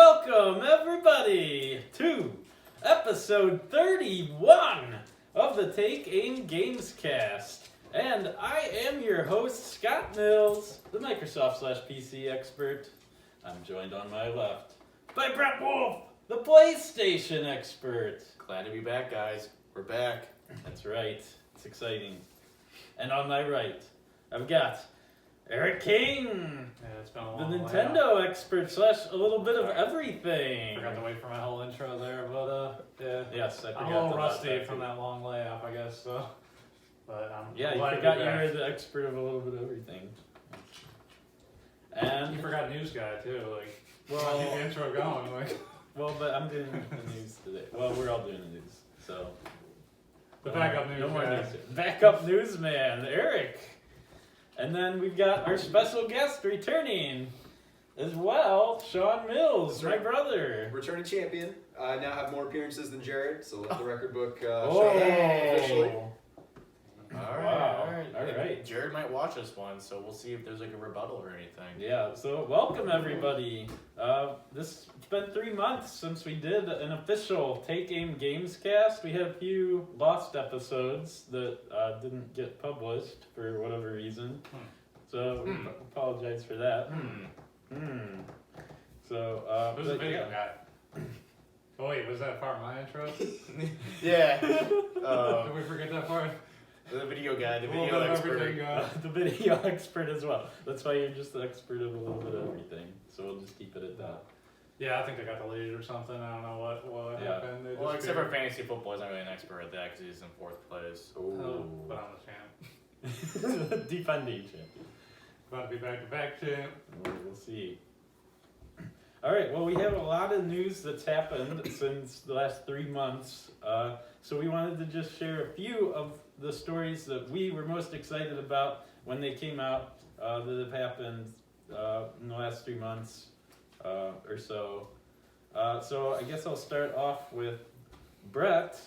Welcome, everybody, to episode 31 of the Take Aim Gamescast. And I am your host, Scott Mills, the Microsoft/PC expert. I'm joined on my left by Brett Wolf, the PlayStation expert. Glad to be back, guys. We're back. That's right. It's exciting. And on my right, I've got Eric King, Yeah, it's been a the long Nintendo expert / a little bit of everything. Forgot to wait for my whole intro there, but yeah. Yes, I forgot. I'm a little about rusty that from too. that long layoff, I guess. So, but Yeah, I'm you glad to forgot be you back. were the expert of a little bit of everything. And You forgot news guy too. Like, Well- keep the intro going. Like, but I'm doing the news today. Well, we're all doing the news, so the backup news no more guy. news. Backup newsman, Eric. And then we've got our special guest returning as well, Sean Mills, That's my right. brother. Returning champion. I now have more appearances than Jared, so let the record book Oh, show officially. Wow. All right. Alright. Jared might watch this one, so we'll see if there's like a rebuttal or anything. Yeah, so welcome everybody. It's been 3 months since we did an official Take Aim Gamescast. We had a few lost episodes that didn't get published for whatever reason. So we apologize for that. So, Who's the but video yeah. guy? Oh wait, was that part of my intro? Yeah. Did we forget that part? The video guy, the A little video bit of expert. everything, The video expert as well. That's why you're just the expert of a little bit of everything. So we'll just keep it at that. Yeah, I think they got deleted or something. I don't know what Yeah. happened. They Well, except for disappeared. fantasy football, he's not really an expert at that because he's in 4th place. Oh, but I'm the champ. Defending champion. About to be back-to-back champ. We'll see. All right. Well, we have a lot of news that's happened since the last 3 months. So we wanted to just share a few of the stories that we were most excited about when they came out that have happened in the last 3 months or so. So I guess I'll start off with Brett.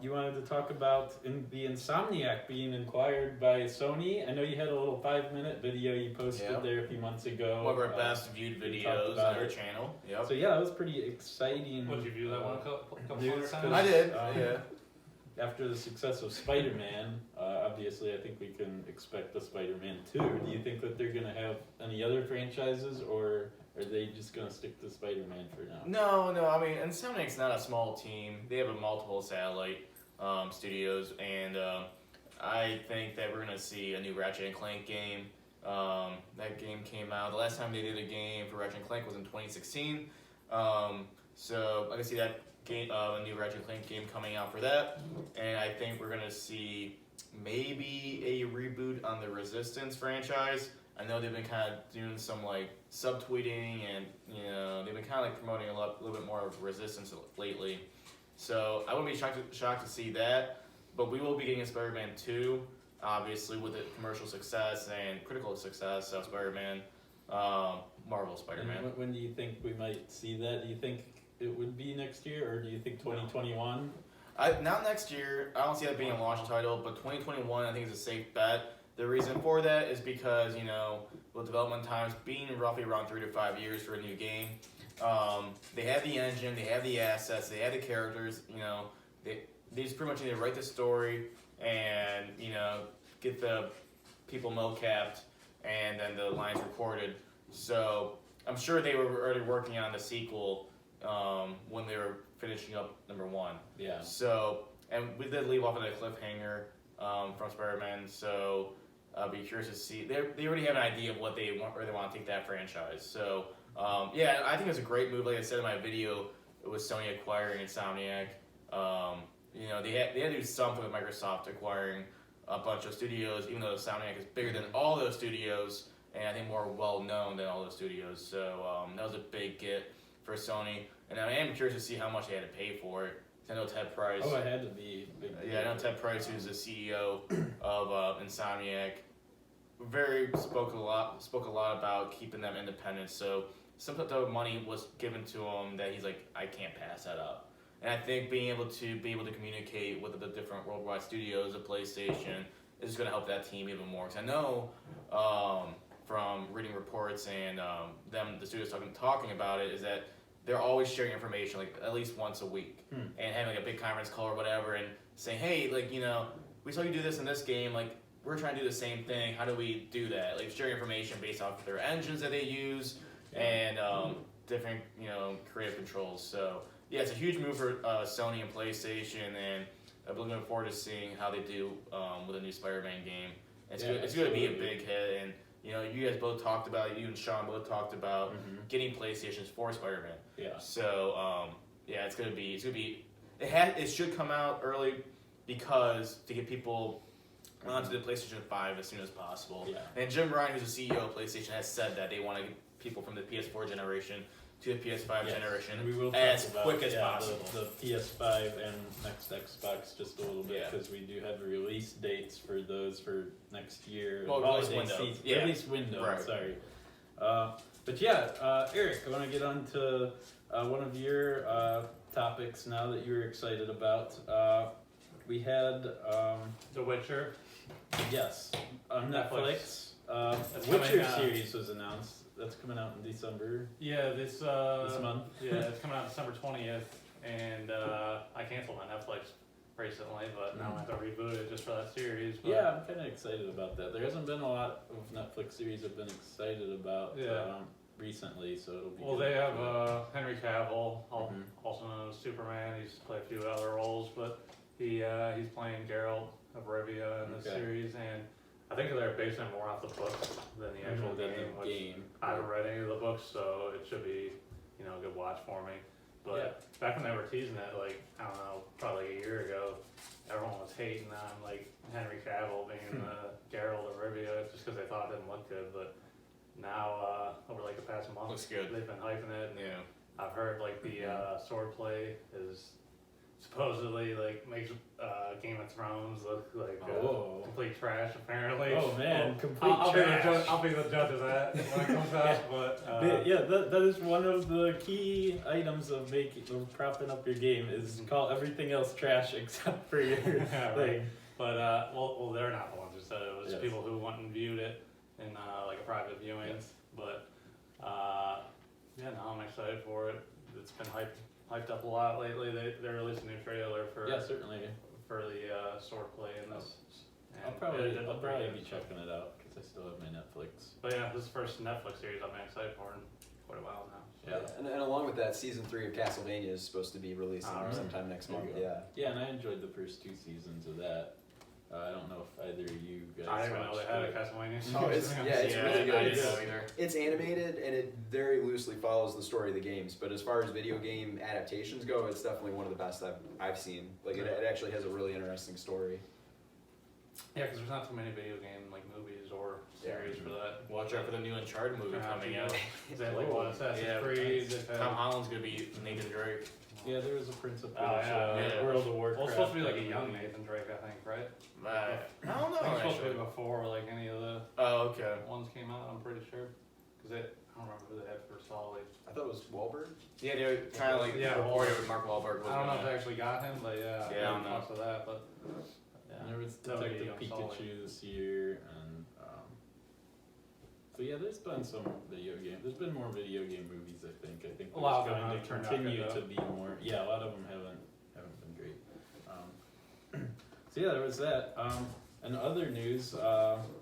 You wanted to talk about the Insomniac being acquired by Sony. I know you had a little 5-minute video you posted Yep. there a few months ago. One of our best viewed we talked videos on about our it. channel. Yep. So yeah, it was pretty exciting. Would you view that one a couple news, hundred times? I did. Um, Yeah. After the success of Spider-Man, obviously I think we can expect the Spider-Man 2. Do you think that they're going to have any other franchises, or are they just going to stick to Spider-Man for now? No. I mean, Insomniac's not a small team. They have a multiple satellite studios, and I think that we're gonna see a new Ratchet and Clank game. That game came out. The last time they did a game for Ratchet and Clank was in 2016. So I can see that game, a new Ratchet and Clank game coming out for that, and I think we're gonna see maybe a reboot on the Resistance franchise. I know they've been kind of doing some like subtweeting, and they've been kind of like promoting a little bit more of Resistance lately. So I wouldn't be shocked to see that, but we will be getting a Spider-Man 2, obviously with the commercial success and critical success of Spider-Man, Marvel Spider-Man. And when do you think we might see that? Do you think it would be next year, or do you think 2021? Not next year. I don't see that being a launch title, but 2021 I think is a safe bet. The reason for that is because, with development times being roughly around 3 to 5 years for a new game, they have the engine, they have the assets, they have the characters, they just pretty much need to write the story and, get the people mo-capped and then the lines recorded. So I'm sure they were already working on the sequel when they were finishing up number 1. Yeah. So, and we did leave off at a cliffhanger from Spider-Man, so I'll be curious to see. They already have an idea of what they want, where they want to take that franchise. So, yeah, I think it's a great move. Like I said in my video, it was Sony acquiring Insomniac. They had to do something with Microsoft acquiring a bunch of studios, even though Insomniac is bigger than all those studios, and I think more well-known than all those studios. So that was a big get for Sony. And I am curious to see how much they had to pay for it. I know Ted Price. Oh, it had to be big. Yeah, I know Ted Price, who's the CEO of Insomniac, spoke a lot about keeping them independent. So some type of money was given to him that he's like, I can't pass that up. And I think being able to communicate with the different worldwide studios, the PlayStation, is going to help that team even more. Because I know from reading reports and the studios talking about it, is that they're always sharing information like at least once a week and having like a big conference call or whatever and saying, hey, like, you know, we saw you do this in this game, like we're trying to do the same thing. How do we do that? Like sharing information based off of their engines that they use and different, you know, creative controls. So yeah, it's a huge move for Sony and PlayStation, and I'm looking forward to seeing how they do with a new Spider-Man game. It's going to be a big hit, and you know, you guys both talked about, you and Sean both talked about getting PlayStations for Spider-Man. Yeah. So yeah, it's gonna be. It should come out early because to get people onto the PlayStation 5 as soon as possible. Yeah. And Jim Ryan, who's the CEO of PlayStation, has said that they want to get people from the PS4 generation to the PS5 generation we will as talk about, quick as possible. The PS5 and next Xbox just a little bit, because we do have release dates for those for next year. Well, release window. Release window, Right. sorry. But yeah, Eric, I want to get on to one of your topics now that you're excited about. We had, The Witcher. yes, on Netflix, That's Witcher coming, series was announced. That's coming out in December Yeah, this month. Yeah, it's coming out December 20th, and I canceled my Netflix recently, but now I have to reboot it just for that series. But Yeah, I'm kind of excited about that. There hasn't been a lot of Netflix series I've been excited about recently, so it'll be Well, good. they have Henry Cavill, Mhm. also known as Superman. He's played a few other roles, but he's playing Geralt of Rivia in this Okay. series, and I think they're basing it more off the books than the actual Than the game, which game. I haven't read any of the books, so it should be, you know, a good watch for me. But back when they were teasing it, like, I don't know, probably a year ago, everyone was hating on, like, Henry Cavill being the Geralt of Rivia just because they thought it didn't look good. But now, over like the past month, Looks good. they've been hyping it. Yeah. I've heard, like, the swordplay is supposedly, like, makes Game of Thrones look like complete trash, apparently. Oh man, complete I'll trash. I'll be the judge of that when it comes out, but Yeah, that is one of the key items of propping up your game is call everything else trash except for your yeah, right. thing. But well, they're not the ones who said it. It was Yes. people who went and viewed it in like a private viewing. Yes. But yeah, no, I'm excited for it. It's been hyped up a lot lately. They released a new trailer for Yeah, certainly. the swordplay in this. I'll and probably it looked pretty be good. checking it out because I still have my Netflix. But yeah, this is the first Netflix series I've been excited for in quite a while now. So. Yeah. And along with that, season 3 of Castlevania is supposed to be releasing Alright. sometime next There you month. go. Yeah. Yeah, and I enjoyed the first 2 seasons of that. I don't know if either of you guys I didn't even know watched they had a it. Castlevania series. Oh, it's really good. I didn't know either. It's animated and it very loosely follows the story of the games, but as far as video game adaptations go, it's definitely one of the best I've seen. Like it actually has a really interesting story. Yeah, because there's not too many video game like movies or series for that. Watch out for the new Uncharted movie coming out. Is that like what Assassin's Yeah, Creed? they've had- Tom Holland's gonna be Nathan Drake. Yeah, there was a Prince of Oh, yeah. Yeah. World of Warcraft. Well, it's supposed to be like a young Nathan Drake, I think, right? I don't know. I think it's supposed to Actually. be before like any of the Oh, okay. ones came out. I'm pretty sure. Because I don't remember who they had for Solid. I thought it was Wahlberg. Yeah, they were kind of like Yeah, reported with Mark Wahlberg. Was I don't know if gonna- they actually got him, but yeah, Yeah, I don't know. talks of that. But yeah, And there was that would be Detective young Solid. Pikachu this year, and so yeah, there's been some video game. There's been more video game movies. I think. I think A lot of there's them going have to turned out continue good, to though. be more. Yeah, a lot of them haven't been great. So yeah, there was that. And other news,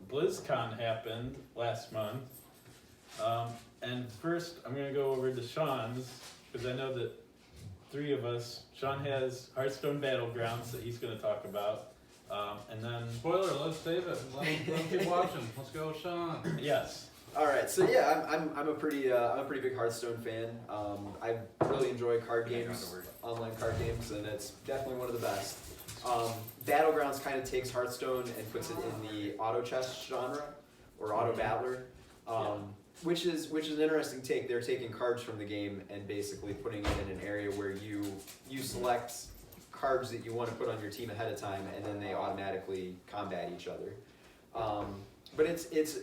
BlizzCon happened last month. And first, I'm gonna go over to Sean's because I know that 3 of us. Sean has Hearthstone Battlegrounds that he's gonna talk about. And then Spoiler, let's save it. Let them keep watching. Let's go, Sean. yes. All right, so yeah, I'm a pretty big Hearthstone fan. I really enjoy card games, online card games, and it's definitely one of the best. Battlegrounds kind of takes Hearthstone and puts it in the auto chess genre or auto battler, which is an interesting take. They're taking cards from the game and basically putting it in an area where you select cards that you want to put on your team ahead of time, and then they automatically combat each other. But it's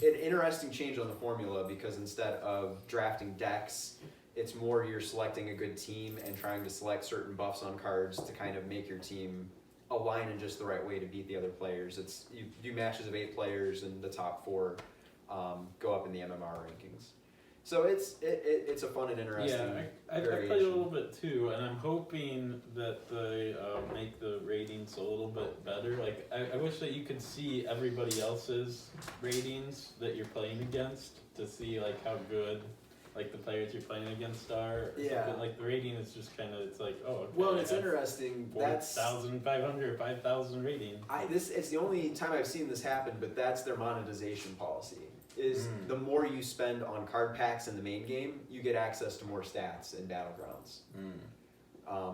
an interesting change on the formula because instead of drafting decks, it's more you're selecting a good team and trying to select certain buffs on cards to kind of make your team align in just the right way to beat the other players. You do matches of 8 players and the top 4 go up in the MMR rankings. So it's a fun and interesting. Yeah, I played a little bit too, and I'm hoping that they make the ratings a little bit better. Like, I wish that you could see everybody else's ratings that you're playing against to see like how good like the players you're playing against are. Yeah. Something. Like the rating is just kind of, it's like, oh, okay, Well, it's interesting. That's 4,500, 5,000 rating. it's the only time I've seen this happen, but that's their monetization policy. Is the more you spend on card packs in the main game, you get access to more stats in Battlegrounds.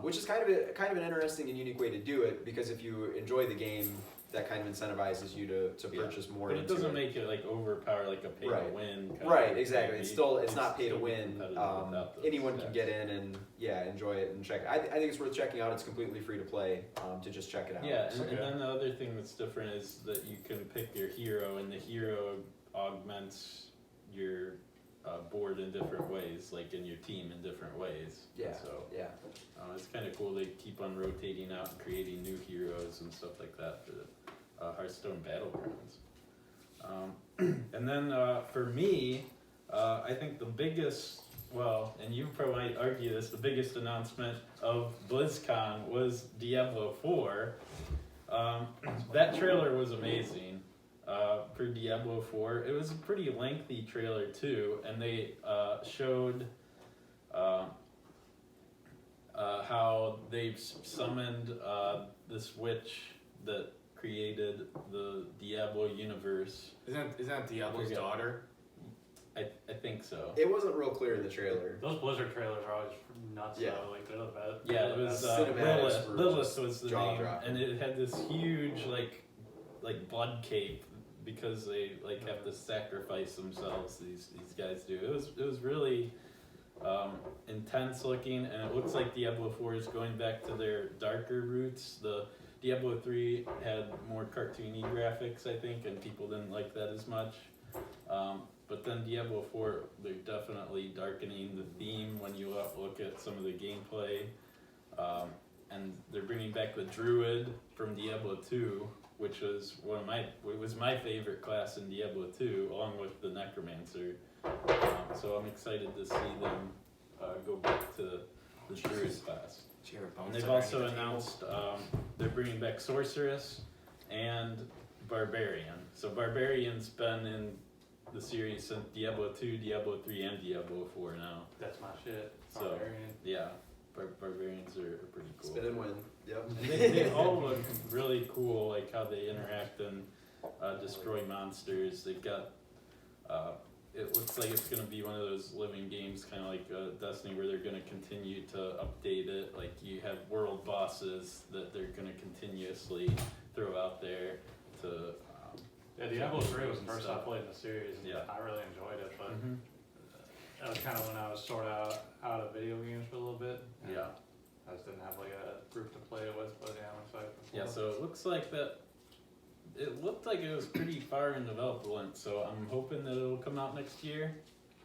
Which is kind of an interesting and unique way to do it, because if you enjoy the game, that kind of incentivizes you to purchase more. But it doesn't make it like overpower like a pay to win. Right, exactly. It's not pay to win. Anyone stats. can get in and enjoy it and check. I think it's worth checking out. It's completely free to play. To just check it out. Yeah, and then the other thing that's different is that you can pick your hero, and the hero augments your board in different ways, like in your team in different ways. Yeah. So yeah. it's kind of cool. They keep on rotating out and creating new heroes and stuff like that for the Hearthstone Battlegrounds. And then for me, I think the biggest, and you probably might argue this, the biggest announcement of BlizzCon was Diablo 4. That trailer was amazing. For Diablo 4. It was a pretty lengthy trailer too, and they showed how they've summoned this witch that created the Diablo universe. Isn't that Diablo's daughter? I think so. It wasn't real clear in the trailer. Those Blizzard trailers are always nuts though. Like they're the best. Yeah, it was Cinematics were Lilith was the name, jaw-dropping. and it had this huge like blood cape, because they like have to sacrifice themselves. These guys do. It was really intense looking, and it looks like Diablo 4 is going back to their darker roots. The Diablo 3 had more cartoony graphics, I think, and people didn't like that as much. But then Diablo 4, they're definitely darkening the theme when you look at some of the gameplay. And they're bringing back the Druid from Diablo 2, which was my favorite class in Diablo 2, along with the Necromancer. So I'm excited to see them go back to the Druid class. And they've also announced they're bringing back Sorceress and Barbarian. So Barbarian's been in the series since Diablo 2, Diablo 3, and Diablo 4 now. That's my shit. So, Barbarian. yeah. Barbarians are pretty cool. Spin and win. Yep. And they all look really cool, like how they interact and destroy monsters. They've got, it looks like it's going to be one of those living games, kind of like Destiny, where they're going to continue to update it. Like you have world bosses that they're going to continuously throw out there to... Diablo 3 was the first I played in the series, and I really enjoyed it, but that was kind of when I was sort of out of video games for a little bit. Yeah. I just didn't have like a group to play it with, but I'm excited for Yeah, so it looks like that. It looked like it was pretty far in development, so I'm hoping that it'll come out next year.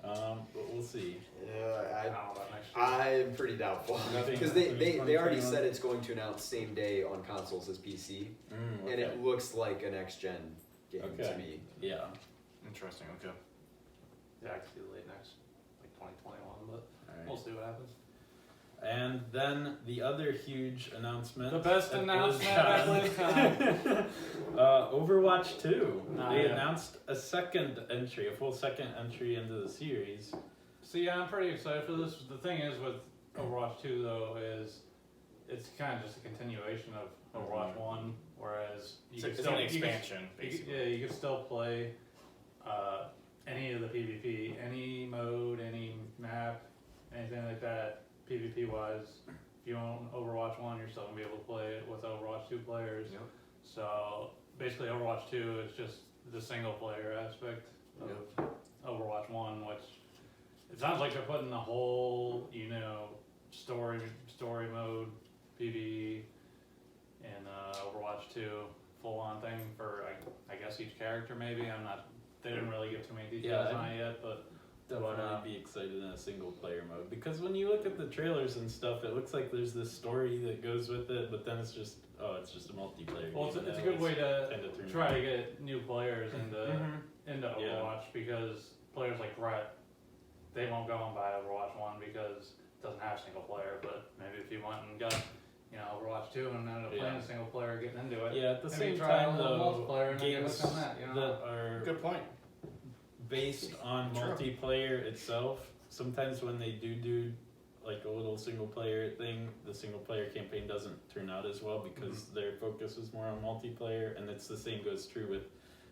But we'll see. Yeah, I don't know about next year. I'm pretty doubtful, Nothing- because they already 2021? said it's going to announce same day on consoles as PC, Okay. and it looks like a next gen game to me. Yeah. Interesting. Okay. Yeah, I could see late next, like 2021, but All we'll right. see what happens. And then the other huge announcement. The best at announcement at BlizzCon. Overwatch 2. Nah, They yeah. announced a full second entry into the series. So yeah, I'm pretty excited for this. The thing is with Overwatch 2 though is it's kind of just a continuation of Overwatch 1, whereas you It's can an still expansion, basically. you can still play any of the PvP, any mode, any map, anything like that. PvP wise, if you own Overwatch 1, you're still gonna be able to play it with Overwatch 2 players. Yep. So basically, Overwatch 2 is just the single player aspect of Overwatch 1, which it sounds like they're putting the whole, story mode, PvE, and Overwatch 2 full on thing for I guess each character maybe. They didn't really give too many details on it yet, but. Definitely be excited in a single player mode, because when you look at the trailers and stuff, it looks like there's this story that goes with it, but then it's just a multiplayer Well, game. it's a good way to kinda try to get new players into Mhm. Overwatch, because players like Brett, they won't go and buy Overwatch 1 because it doesn't have single player, but maybe if you went and got, Overwatch 2 and ended up playing a single player, getting into it. Yeah, at the maybe same try time a little though, multiplayer and then get games hooked on that, that are Good point. based on True. multiplayer itself, sometimes when they do like a little single player thing, the single player campaign doesn't turn out as well because their focus is more on multiplayer, and it's the same goes true with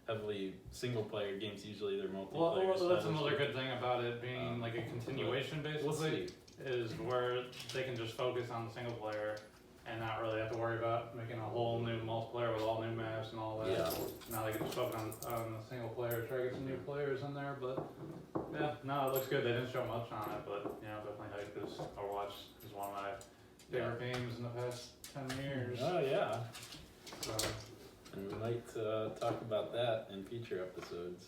heavily single player games. Usually they're multiplayer. Well, that's style. another good thing about it being like a continuation, basically. We'll see. Is where they can just focus on the single player and not really have to worry about making a whole new multiplayer with all new maps and all that. Yeah. Now they can just focus on the single player, try to get some new players in there, but yeah, no, it looks good. They didn't show much on it, but definitely hyped because Overwatch is one of my favorite games in the past 10 years. Oh yeah. So, And we might talk about that in future episodes.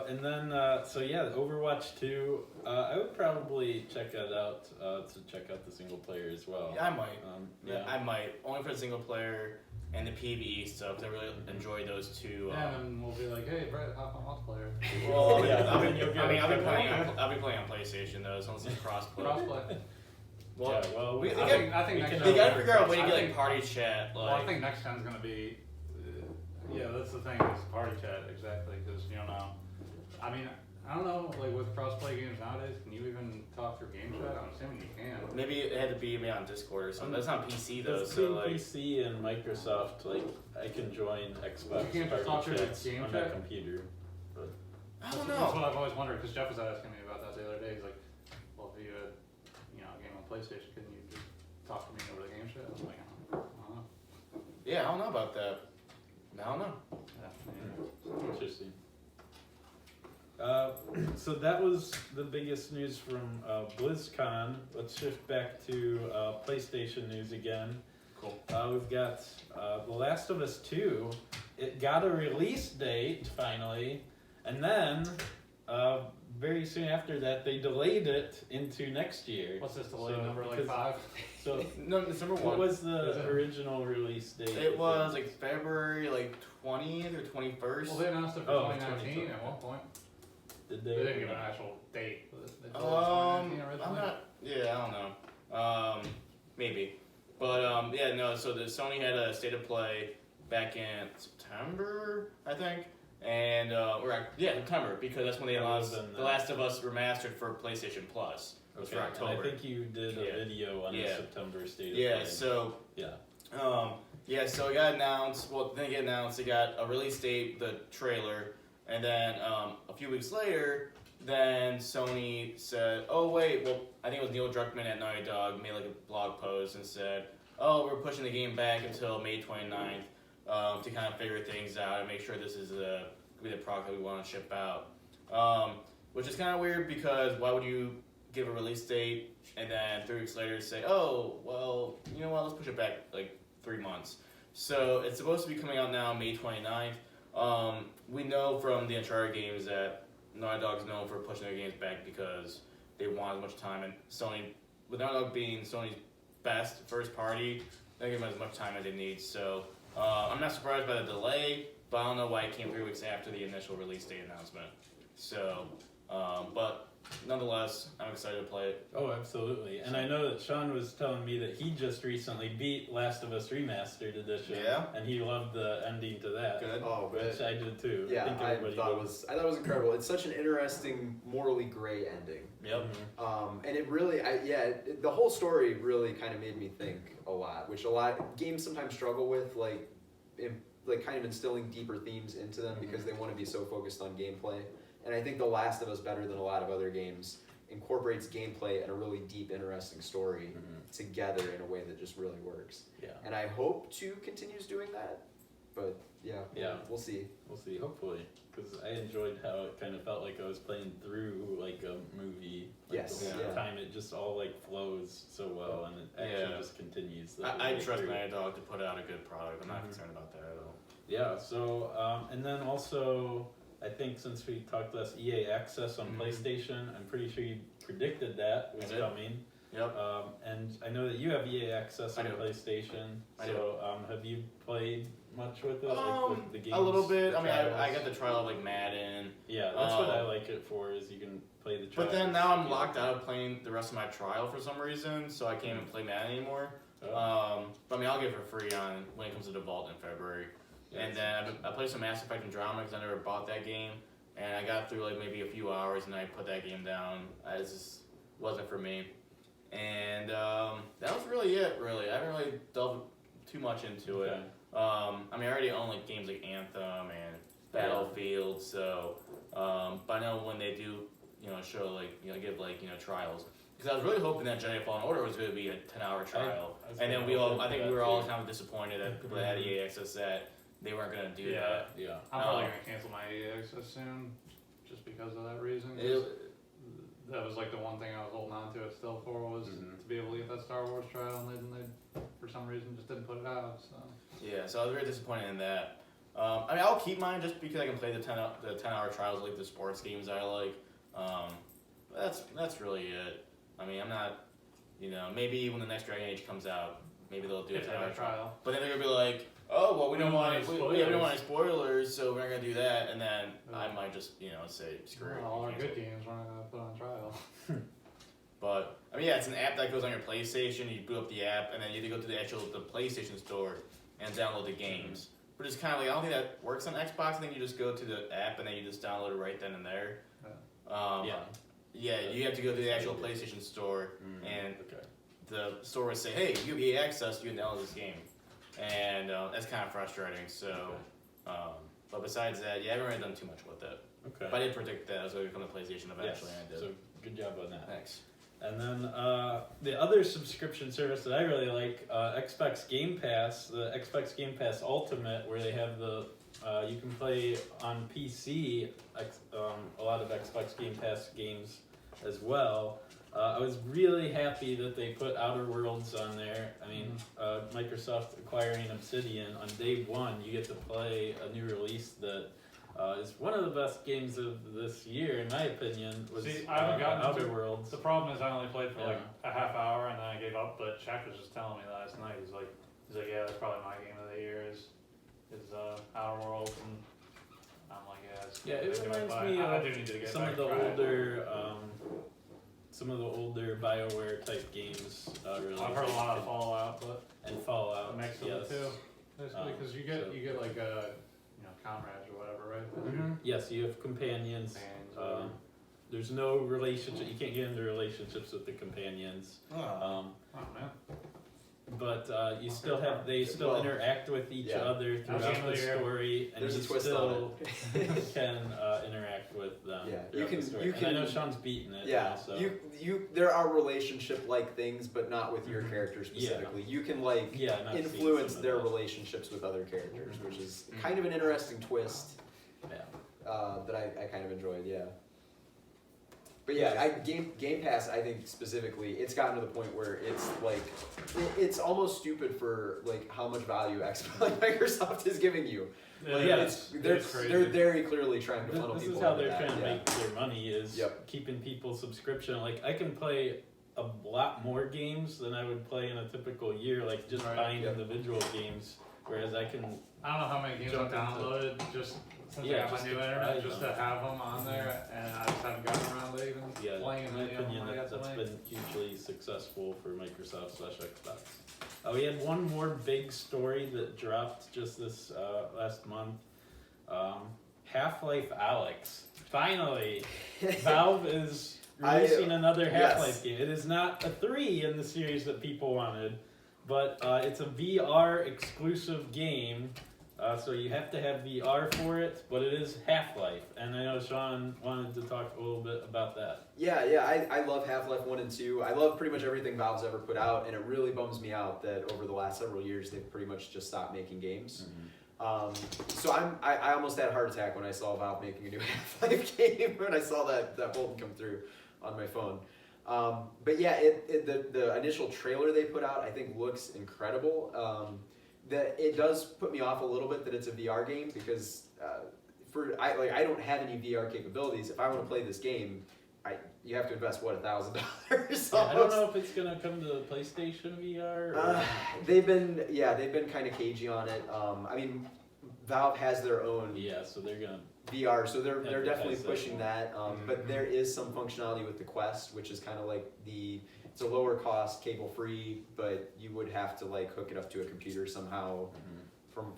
And then, Overwatch 2, I would probably check that out to check out the single player as well. Yeah, I might. Yeah. I might. Only for the single player and the PvE stuff, 'cause I really enjoy those two. yeah, and then we'll be like, hey, Brett, hop on multiplayer. Well, Yeah, I'll then you'll be, get I mean, I'll be a playing. point. I'll be playing on PlayStation though, as long as it's crossplay. Crossplay. Well, Yeah, well, we- I they think we next can- they gen- gotta figure out a way to I get think- like party chat. Well, Like, I think next gen's gonna be, yeah, that's the thing, is party chat, exactly, because, I mean, I don't know, like with cross-play games nowadays, can you even talk through game chat? I'm assuming you can. maybe it had to be maybe on Discord or something. That's not PC though, That's so between like. PC and Microsoft, like, I can join Xbox You can't just talk party through the chats game on my chat? computer. I don't That's know. what I've always wondered, because Jeff was asking me about that the other day, he's like, well, if you had, a game on PlayStation, couldn't you just talk to me over the game chat? I'm like, I don't know. Yeah, I don't know about that. I don't know. Yeah, Interesting. So that was the biggest news from BlizzCon. Let's shift back to PlayStation news again. Cool. We've got The Last of Us 2. It got a release date finally, and then very soon after that, they delayed it into next year. What's this delayed So, number, like because- 5? So, No, December what 1. was Is the it? original release date? It was like February 20th or 21st. Well, they announced it for Oh, 2019 at one point. Did They didn't give an actual date, but they told us 2019 I'm originally. not. Yeah, I don't know. Maybe, but yeah, no. So the Sony had a state of play back in September, I think, and September, because that's when they That announced would've been The Last of Us remastered for PlayStation Plus. It was Okay, for and October. I think you did a Yeah. video on the Yeah. September state of Yeah. play. So Yeah. So it got announced. Well, then it got announced. They got a release date, the trailer, and then a few weeks later, then Sony said, "Oh wait, well, I think it was Neil Druckmann at Naughty Dog made like a blog post and said, oh, we're pushing the game back until May 29th to kind of figure things out and make sure this is the product that we want to ship out." Which is kind of weird because why would you give a release date and then 3 weeks later say, oh, well, you know what, let's push it back like 3 months. So it's supposed to be coming out now May 29th. We know from the Uncharted games that Naughty Dog's known for pushing their games back because they want as much time, and Sony, with Naughty Dog being Sony's best first party, they give them as much time as they need. So I'm not surprised by the delay, but I don't know why it came 3 weeks after the initial release date announcement. So, but nonetheless, I'm excited to play it. Oh, absolutely. And I know that Sean was telling me that he just recently beat Last of Us Remastered Edition. Yeah? And he loved the ending to that. Good. Oh, Which but I did too. yeah, think I everybody thought it did. was incredible. It's such an interesting, morally gray ending. Yep. Mhm. And it really, the whole story really kind of made me think a lot, which a lot games sometimes struggle with, like kind of instilling deeper themes into them because they want to be so focused on gameplay. And I think The Last of Us, better than a lot of other games, incorporates gameplay and a really deep, interesting story together in a way that just really works. Yeah. And I hope 2 continues doing that, but Yeah. we'll see. We'll see, hopefully. Because I enjoyed how it kind of felt like I was playing through like a movie. Like Yes, the whole yeah. time it just all like flows so well and it actually Yeah. just continues. the I way trust through. Naughty Dog to put out a good product. I'm not Mhm. concerned about that at all. Yeah, so, and then also, I think since we talked last, EA Access on Mhm. PlayStation, I'm pretty sure you predicted that was I did. coming. Yep. And I know that you have EA Access I on do. PlayStation. I So, have you played much with it? Like the games, a little bit. the I mean, I trials? got the trial of like Madden. Yeah, that's what I like it for. Is you can play the trials. But then now I'm locked out of playing the rest of my trial for some reason, so I can't even play Madden anymore. Oh. But I mean, I'll get it for free on when it comes to Default in February. And then I played some Mass Effect Andromeda because I never bought that game, and I got through like maybe a few hours, and I put that game down. It just wasn't for me. And that was really it. Really, I haven't really delved too much into it. I mean, I already own like games like Anthem and Battlefield, so but I know when they do, show like give like trials. Because I was really hoping that Jedi Fallen Order was going to be a 10-hour trial, and then I think we were all kind of disappointed that people that had EA access that they weren't going to do that. Yeah. I'm probably gonna cancel my EA access soon, just because of that reason. That was like the one thing I was holding on to it still for was to be able to get that Star Wars trial, and they for some reason just didn't put it out. So yeah, so I was very disappointed in that. I mean, I'll keep mine just because I can play the 10-hour trials like the sports games I like. That's really it. I mean, I'm not, maybe when the next Dragon Age comes out, maybe they'll do a 10-hour trial. But then they're gonna be like, oh well, we don't want any spoilers, so we're not gonna do that. And then I might just say screw it. All our good games we're not gonna put on trial. But I mean, yeah, it's an app that goes on your PlayStation. You boot up the app, and then you have to go to the PlayStation store and download the games. But it's kind of like I don't think that works on Xbox. I think you just go to the app and then you just download it right then and there. Yeah, you have to go to the actual PlayStation store, and the store would say, "Hey, you have EA access. You can download this game," and that's kind of frustrating. So, but besides that, I haven't really done too much with it. Okay. But I did predict that I was going to become a PlayStation eventually, and I did. So good job on that. Thanks. And then the other subscription service that I really like, Xbox Game Pass, the Xbox Game Pass Ultimate, where they have you can play on PC a lot of Xbox Game Pass games as well. I was really happy that they put Outer Worlds on there. I mean, Microsoft acquiring Obsidian, on day one you get to play a new release that is one of the best games of this year, in my opinion. Was I haven't gotten Outer Worlds. The problem is I only played for like a half hour and then I gave up. But Shaq was just telling me last night. He's like, yeah, that's probably my game of the year is Outer Worlds, and I'm like, it reminds me of some of the older BioWare type games. Really, I've heard a lot of Fallout, and Fallout. A mix of the two, basically, because you get like comrades or whatever, right? Mm-hmm. Yes, you have companions. There's no relationship. You can't get into relationships with the companions. Man. But you still have. They still interact with each other throughout the story, and There's you a twist still on it. can interact with them. Yeah, throughout the story. And I know Sean's beaten it. Yeah, so. there are relationship-like things, but not with your character specifically. You can influence their relationships with other characters, which is kind of an interesting twist. That I kind of enjoyed. Yeah. But Game Pass, I think specifically, it's gotten to the point where it's like, it's almost stupid for like how much value Microsoft is giving you. They're very clearly trying to funnel people. This is how they're trying to make their money is keeping people subscription. Like I can play a lot more games than I would play in a typical year, like just buying individual games. Whereas I don't know how many games I've downloaded just since I got my new internet, just to have them on there, and I just haven't gotten around to even playing them. In my opinion, that's been hugely successful for Microsoft/Xbox. We had one more big story that dropped just this last month. Half-Life Alyx. Finally, Valve is releasing another Half-Life game. It is not a 3 in the series that people wanted, but it's a VR exclusive game. So you have to have VR for it, but it is Half-Life. And I know Sean wanted to talk a little bit about that. I love Half-Life 1 and 2. I love pretty much everything Valve's ever put out, and it really bums me out that over the last several years they've pretty much just stopped making games. So I almost had a heart attack when I saw Valve making a new Half-Life game, when I saw that bulletin come through on my phone. But the initial trailer they put out I think looks incredible. That it does put me off a little bit that it's a VR game because I don't have any VR capabilities. If I want to play this game, you have to invest what, $1,000? I don't know if it's gonna come to the PlayStation VR. Or... They've been kind of cagey on it. I mean, Valve has their own Yeah, so they're gonna. VR, so they're definitely Advertise that pushing more. that. But there is some functionality with the Quest, which is kind of like it's a lower cost, cable free, but you would have to like hook it up to a computer somehow.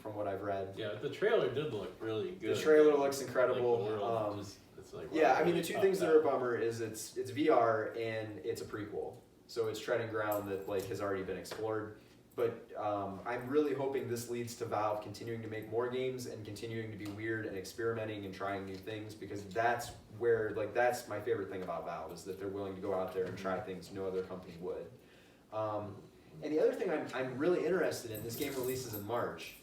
From what I've read. Yeah, the trailer did look really good. The trailer looks Like, incredible. the world it's like, Yeah, wow, I mean the really two popped things that out. are a bummer is it's VR and it's a prequel, so it's treading ground that like has already been explored. But I'm really hoping this leads to Valve continuing to make more games and continuing to be weird and experimenting and trying new things, because that's my favorite thing about Valve is that they're willing to go out there and try things no other company would. And the other thing I'm really interested in, this game releases in March.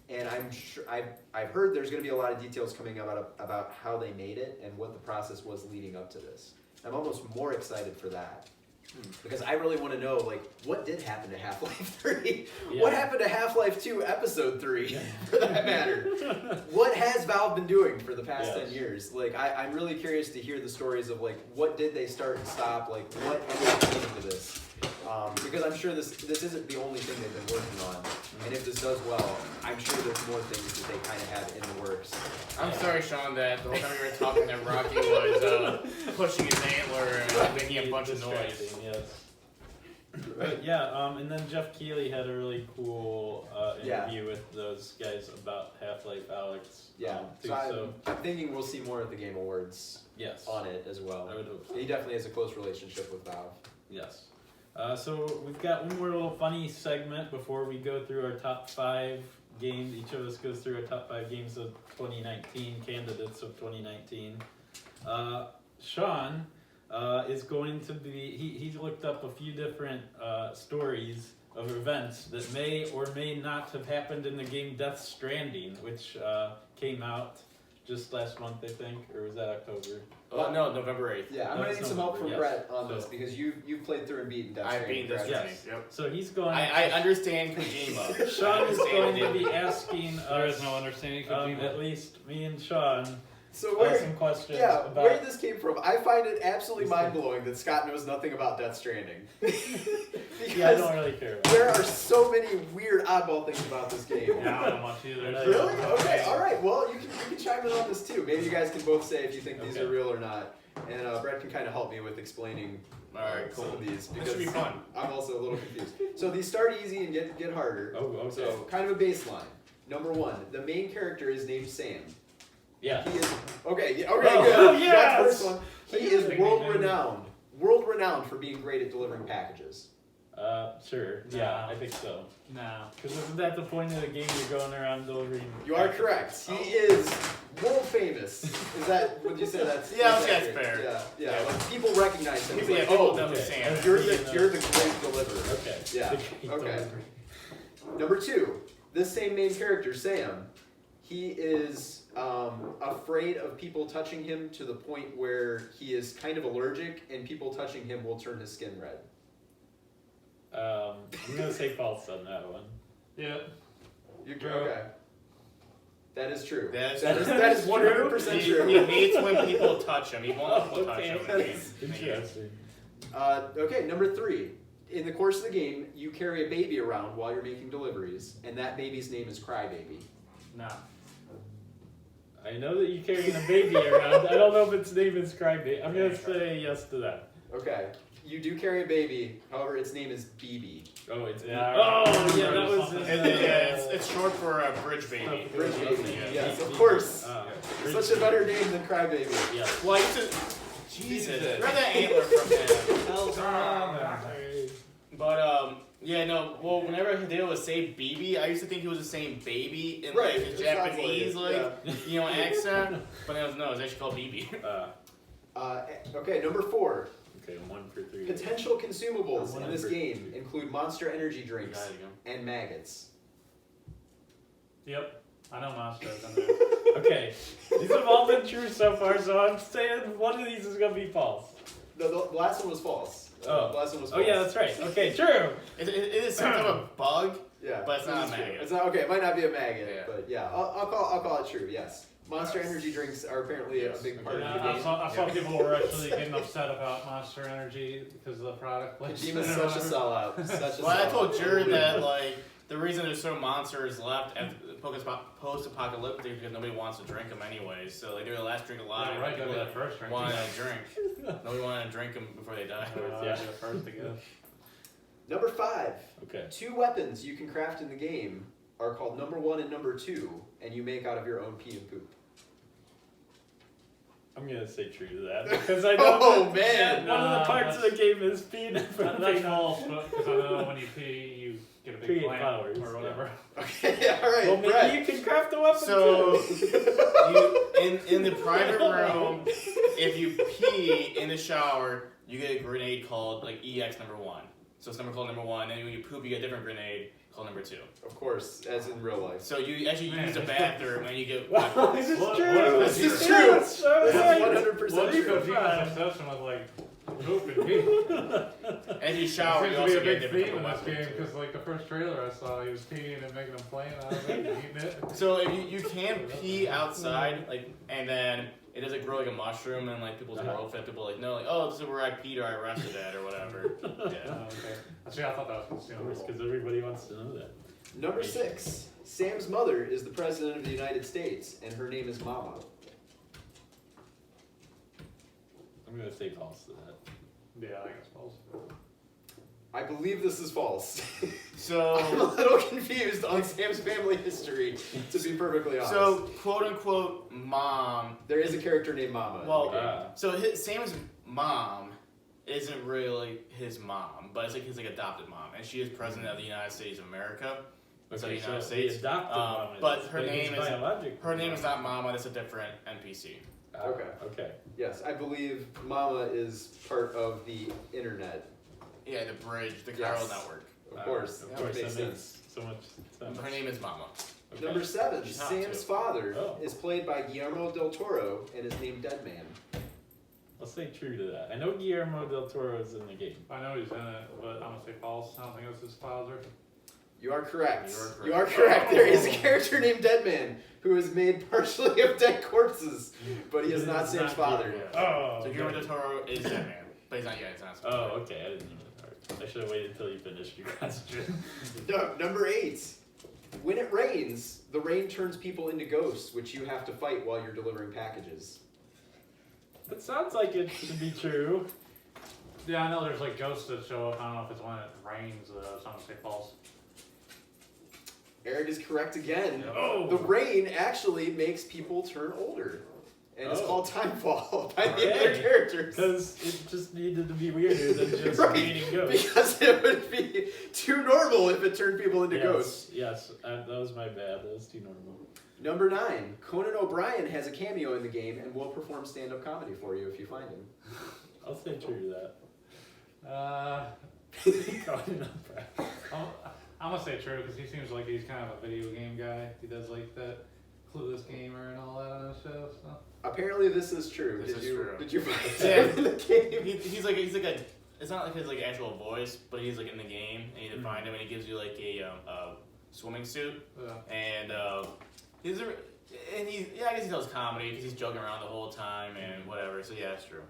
And I'm sure I've heard there's going to be a lot of details coming about how they made it and what the process was leading up to this. I'm almost more excited for that because I really want to know like what did happen to Half-Life 3. Yeah. What happened to Half-Life 2 Episode 3 for that matter? What has Valve been doing for the past 10 years? Like I'm really curious to hear the stories of like what did they start and stop, like what ended up leading to this. Because I'm sure this isn't the only thing they've been working on, and if this does well, I'm sure there's more things that they kind of have in the works. I'm sorry, Sean, that the whole time we were talking that Rocky was pushing his antler and making a bunch of noise. Distracting, yes. But yeah, and then Jeff Keighley had a really cool interview with those guys about Half-Life Alyx. Yeah, Too, so I'm thinking we'll see more of the Game Awards yes, on it as well. I would hope so. He definitely has a close relationship with Valve. Yes. So we've got one more little funny segment before we go through our top 5 games. Each of us goes through our top 5 games of 2019, candidates of 2019. Sean is going to be, he looked up a few different stories of events that may or may not have happened in the game Death Stranding, which came out just last month, I think, or was that October? No, November 8th. Yeah, I'm No, gonna it's need some not help from yes. Brett on this So- because you've played through and beaten Death I've Stranding. beaten Death correct? Stranding. Yes. Yep. So he's going. I understand Kojima. Sean is I going to understand be asking There us, is no understanding Kojima. at least me and Sean, So where, some questions yeah, about. where this came from, I find it absolutely This thing. mind-blowing that Scott knows nothing about Death Stranding. Because Yeah, I don't really care about there are so many weird oddball things about this game. Yeah, I don't know much either. Really? Okay, alright, well, you can chime in on this too. Maybe you guys can both say if you think these Okay. are real or not. And Brett can kind of help me with explaining Alright, some cool. of these. This should be because fun. I'm also a little confused. So these start easy and get harder. Oh, okay. So kind of a baseline. Number 1, the main character is named Sam. Yeah. He is okay. Okay, Oh, good. oh, That's yes! the first one. He is Big world name. renowned for being great at delivering packages. Sure. Yeah, No. I think so. No. Because isn't that the point of the game? You're going around delivering. You are correct. He is world famous. Is that? Would you say that's? Yeah, I would say accurate? that's fair. Yeah. Yeah. Like people recognize him. People, It's yeah, like, people oh, know who okay. Sam is. you're the great deliverer. Okay. Yeah. The great Okay. delivery. Number 2, this same main character, Sam, he is afraid of people touching him to the point where he is kind of allergic, and people touching him will turn his skin red. I'm gonna say false on that one. Yeah. You're okay. That is true. That is That is 100% He true. hates when people touch him. He won't let people touch Okay. him. That is Interesting. Okay, number 3. In the course of the game, you carry a baby around while you're making deliveries, and that baby's name is Crybaby. No. I know that you're carrying a baby around. I don't know if its name is Crybaby. I'm gonna say yes to that. Okay, you do carry a baby, however, its name is BB. Oh, it's Yeah, oh yeah, that remember was. something. It's short for Bridge Baby. Bridge Baby. Yeah. Yes, of course. Bridge Such a better name than Crybaby. Yeah. Well, I used to. Jesus. Grab that antler from him. But yeah, no. Well, whenever Hideo would say BB, I used to think he was just saying baby in Right, like his it sounds like Japanese it, accent. But it was no, it's actually called BB. Okay, number 4. Okay, 1 for 3. Potential consumables in this for- game include Monster Energy drinks There you go. and maggots. Yep. I know Monster's in there. Okay, these have all been true so far, so I'm saying one of these is gonna be false. The last one was false. Oh. The last one was Oh false. yeah, that's right. Okay, true. It is some type of bug Yeah, But it's not this a is true. maggot. It's not okay. It might not be a maggot, Yeah. but yeah, I'll call it true. Yes, Monster Energy drinks are apparently a big part Yeah, of the I game. saw people were actually getting upset about Monster Energy because of the product placement. Kojima's such a sellout. Such a Well, I sellout. told Jared that like the reason there's so monsters left at post-apocalyptic is because nobody wants to drink them anyways. So like they're the last drink alive. Yeah, right, People that'd be the first drink. want to drink. Nobody wanted to drink them before they die. Yeah, the first to go. Number 5. Okay. 2 weapons you can craft in the game are called number 1 and number 2, and you make out of your own pee and poop. I'm gonna say true to that because I know Oh, that, man. that one of the parts of the game is peeing and That's pooping. false, because I know when you pee, you get a big Create plant flowers, or whatever. Okay, all right, Well, maybe Brett. you can craft a weapon So too. you in the private room, if you pee in the shower, you get a grenade called like EX number 1. So it's number called number 1, and when you poop, you get a different grenade called number 2. Of course, as in real life. So you actually Man. use the bathroom and you get. Wow, this is What- true. what- This is Yeah, true. it's so This is right. 100% What is true. Kojima's obsession with like poop and pee? And you It shower, seems you to also be a get big different theme in this weapons, game too. because like the first trailer I saw, he was peeing and making a plane out of it and eating it. So if you can pee outside, like, and then it doesn't grow like a mushroom, and like people's world fit people like know like, oh, this is where I peed or I rested at or whatever. Oh, Yeah. okay. Actually, I thought that was Of course, consumable. because everybody wants to know that. Number 6. Sam's mother is the president of the United States, and her name is Mama. I'm gonna say false to that. Yeah, I think it's false. I believe this is false. I'm a So little confused on Sam's family history, to be perfectly honest. so quote unquote mom. there is a character named Mama. Well, in the game. so Sam's mom isn't really his mom, but it's like his like adopted mom, and she is president of the United States of America. So Okay, United so States. the adopted mom is, but her his name is biological her name is mom. not Mama. That's a different NPC. Okay. Okay. Yes, I believe Mama is part of the internet. Yeah, the bridge, the Chiral Yes. network. Of course, Of that course, makes that sense. makes so much sense. Her name is Mama. Okay. Number 7, She's hot, Sam's too. father Oh. is played by Guillermo del Toro and is named Deadman. I'll say true to that. I know Guillermo del Toro is in the game. I know he's in it, but I'm gonna say false. I don't think it was his father. You are correct. You are correct. You are correct. There is a character named Deadman who is made partially of dead corpses, but he is not Sam's father. Oh. So Guillermo del Toro is that man, but he's not yet. He's not. Oh, okay. I didn't know that part. I should have waited until you finished your question. No, number 8. When it rains, the rain turns people into ghosts, which you have to fight while you're delivering packages. That sounds like it should be true. Yeah, I know there's like ghosts that show up. I don't know if it's when it rains though, so I'm gonna say false. Eric is correct again. Oh. The rain actually makes people turn older. And it's Oh. called Timefall by the Okay. other characters. Because it just needed to be weirder than just Right, raining ghosts. Because it would be too normal if it turned people into Yes, ghosts. yes, that was my bad. That was too normal. Number 9, Conan O'Brien has a cameo in the game and will perform stand-up comedy for you if you find him. I'll say true to that. Conan O'Brien. I'm gonna say true because he seems like he's kind of a video game guy. He does like that Clueless Gamer and all that on the show. So. Apparently this is true. This Did is you true. Did you find Yeah. him in the game? He's like a. It's not like his like actual voice, but he's like in the game, and you find him, and he gives you like a swimming suit, Yeah. and he's a, and he I guess he does comedy because he's joking around the whole time and whatever. So yeah, it's true.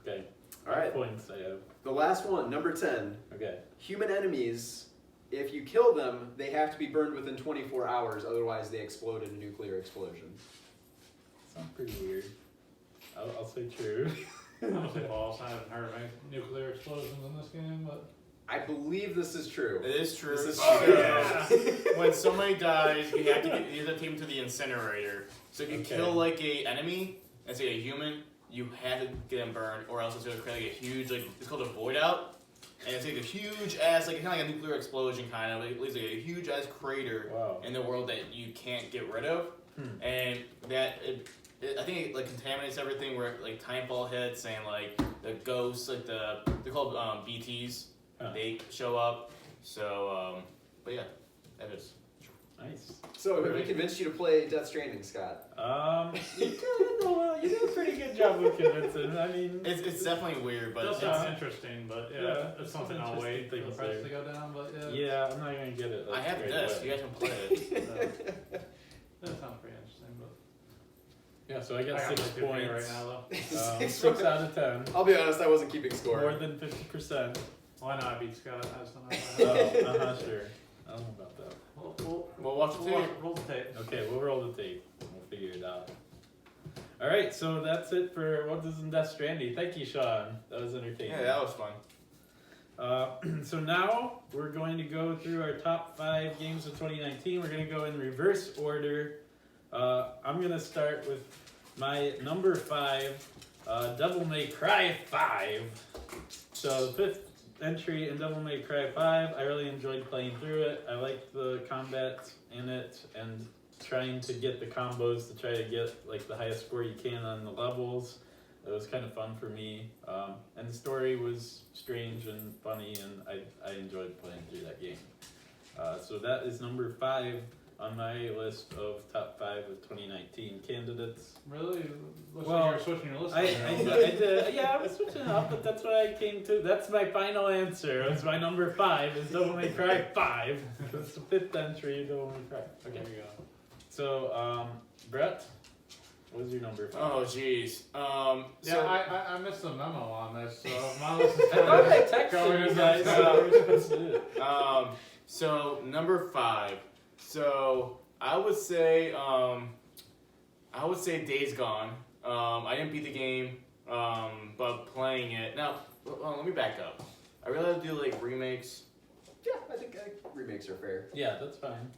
Okay. All right. Points I have. The last one, number 10. Okay. Human enemies, if you kill them, they have to be burned within 24 hours, otherwise they explode in a nuclear explosion. Sounds pretty weird. I'll say true. I'm gonna say false. I haven't heard of any nuclear explosions in this game, but I believe this is true. It is true. This is So, true. yeah. when somebody dies, you have to take them to the incinerator. So if you Okay. kill like a enemy, let's say a human, you have to get them burned, or else it's going to create like a huge it's called a void out, and it's like a huge ass kind of like a nuclear explosion kind of. It leaves like a huge ass crater Wow. in the world that you can't get rid of, and that I think it like contaminates everything where like timefall hits and like the ghosts they're called BTs. Huh. They show up. So but yeah, that is. Nice. So have we convinced you to play Death Stranding, Scott? You did a pretty good job of convincing. I mean, It's definitely weird, but It does it's, sound interesting, but yeah, Yeah, it's some something I'll wait for the interesting price things to go down. But yeah, yeah, I'm not gonna get it. I have straight this. away. You guys can play it. that sounds pretty interesting. But Yeah, so I I got got 6 my 2 points. right now though. 6 6 out of 10. I'll be honest, I wasn't keeping score. More than 50%. Well, I know I beat Scott. I just don't know. Oh, sure. I don't know about that. We'll watch the tape. Roll the tape. Okay, we'll roll the tape. We'll figure it out. All right, so that's it for What Does in Death Stranding. Thank you, Sean. That was entertaining. Yeah, that was fun. So now we're going to go through our top 5 games of 2019. We're going to go in reverse order. I'm going to start with my number 5, Devil May Cry 5. So the 5th entry in Devil May Cry 5. I really enjoyed playing through it. I liked the combat in it and trying to get the combos to try to get like the highest score you can on the levels. It was kind of fun for me, and the story was strange and funny, and I enjoyed playing through that game. So that is number 5 on my list of top 5 of 2019 candidates. Really? Looks Well, like you're switching your list. I now. did, yeah, I was switching up, but that's what I came to. That's my final answer. It's my number 5 is Devil May Cry 5. It's the 5th entry, Devil May Cry. There Okay. you go. So, Brett, what was your number 5? Oh, jeez. Yeah, So, I missed the memo on this, so my list is I thought I going texted you as guys. I So we were supposed to do it. so number 5. So I would say Days Gone. I didn't beat the game, but playing it. Now, let me back up. I really do like remakes. Yeah, I think remakes are fair. Yeah, that's fine.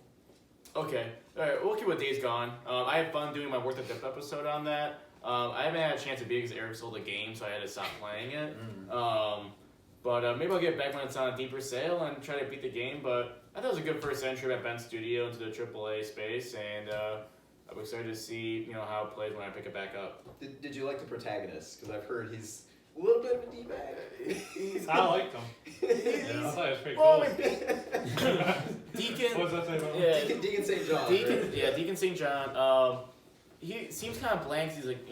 Okay, all right, we'll keep with Days Gone. I had fun doing my Worth of Depth episode on that. I haven't had a chance to beat it because Eric sold the game, so I had to stop playing it. But maybe I'll get back when it's on a deeper sale and try to beat the game. But I thought it was a good first entry at Ben's studio into the AAA space, and I'm excited to see how it plays when I pick it back up. Did you like the protagonist? Because I've heard he's a little bit of a d-bag. I liked them. I Yeah. thought it was pretty Well, cool. Deacon. What does that say about him? Yeah, Deacon St. John. Deacon. Right? Yeah, Deacon St. John. He seems kind of blank. He's like,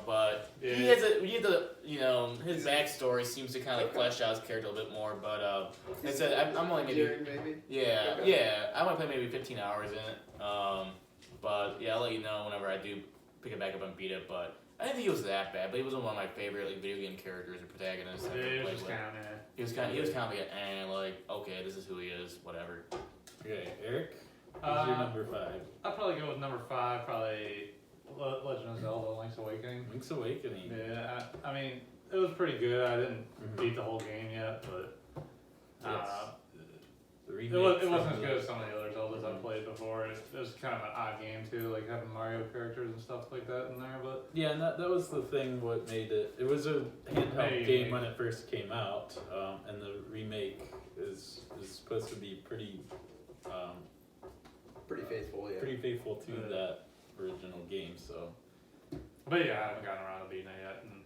but Yeah. he has his backstory seems to kind of flesh out his character a little bit more. But I said I'm only maybe. Endearing, maybe? Yeah, Okay. yeah. I might play maybe 15 hours in it. But yeah, I'll let you know whenever I do pick it back up and beat it. But I didn't think he was that bad. But he was one of my favorite video game characters or protagonists I've Yeah, ever it was played just with. kind of He was kind of like okay, this is who he is, whatever. Okay, Eric, what's your number 5? I'd probably go with number 5, probably Legend of Zelda: Link's Awakening. Link's Awakening. Yeah, I mean, it was pretty good. I didn't beat the whole game yet, but Yes. The it remake wasn't from as the- good as some of the other Zeldas I've played before. It was kind of an odd game too, like having Mario characters and stuff like that in there. But Yeah, and that was the thing. What made it? It was a handheld Hey. game when it first came out, and the remake is supposed to be pretty Pretty faithful, yeah. pretty faithful to Yeah. that original game. So yeah, I haven't gotten around to beating it yet, and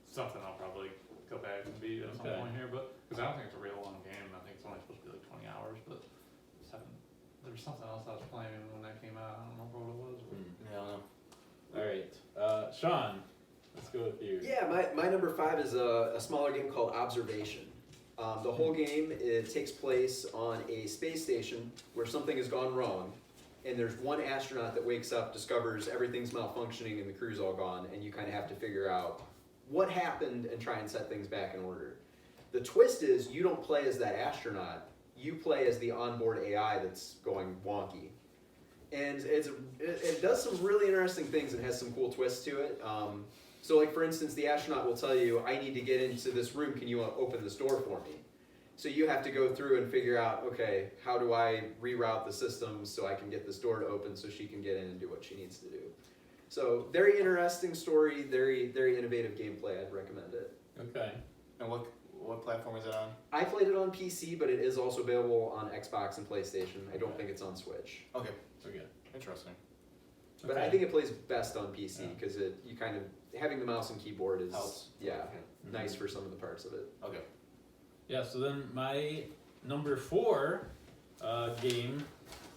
something I'll probably go back and beat at some Okay. point here. But because I don't think it's a real long game. I think it's only supposed to be like 20 hours. But there was something else I was playing when that came out. I don't remember what it was. Yeah, I don't know. all right, Sean, let's go with you. Yeah, my number 5 is a smaller game called Observation. The whole game, it takes place on a space station where something has gone wrong, and there's one astronaut that wakes up, discovers everything's malfunctioning and the crew's all gone, and you kind of have to figure out what happened and try and set things back in order. The twist is you don't play as that astronaut, you play as the onboard AI that's going wonky. And it does some really interesting things and has some cool twists to it. So like for instance, the astronaut will tell you, I need to get into this room, can you open this door for me? So you have to go through and figure out, okay, how do I reroute the system so I can get this door to open so she can get in and do what she needs to do. So very interesting story, very, very innovative gameplay, I'd recommend it. Okay. And what platform is it on? I played it on PC, but it is also available on Xbox and PlayStation. I don't think it's on Switch. Okay, Okay. interesting. But I think it plays best on PC because you kind of having the mouse and keyboard is Helps. nice for some of the parts of it. Okay. Yeah. So then my number 4 game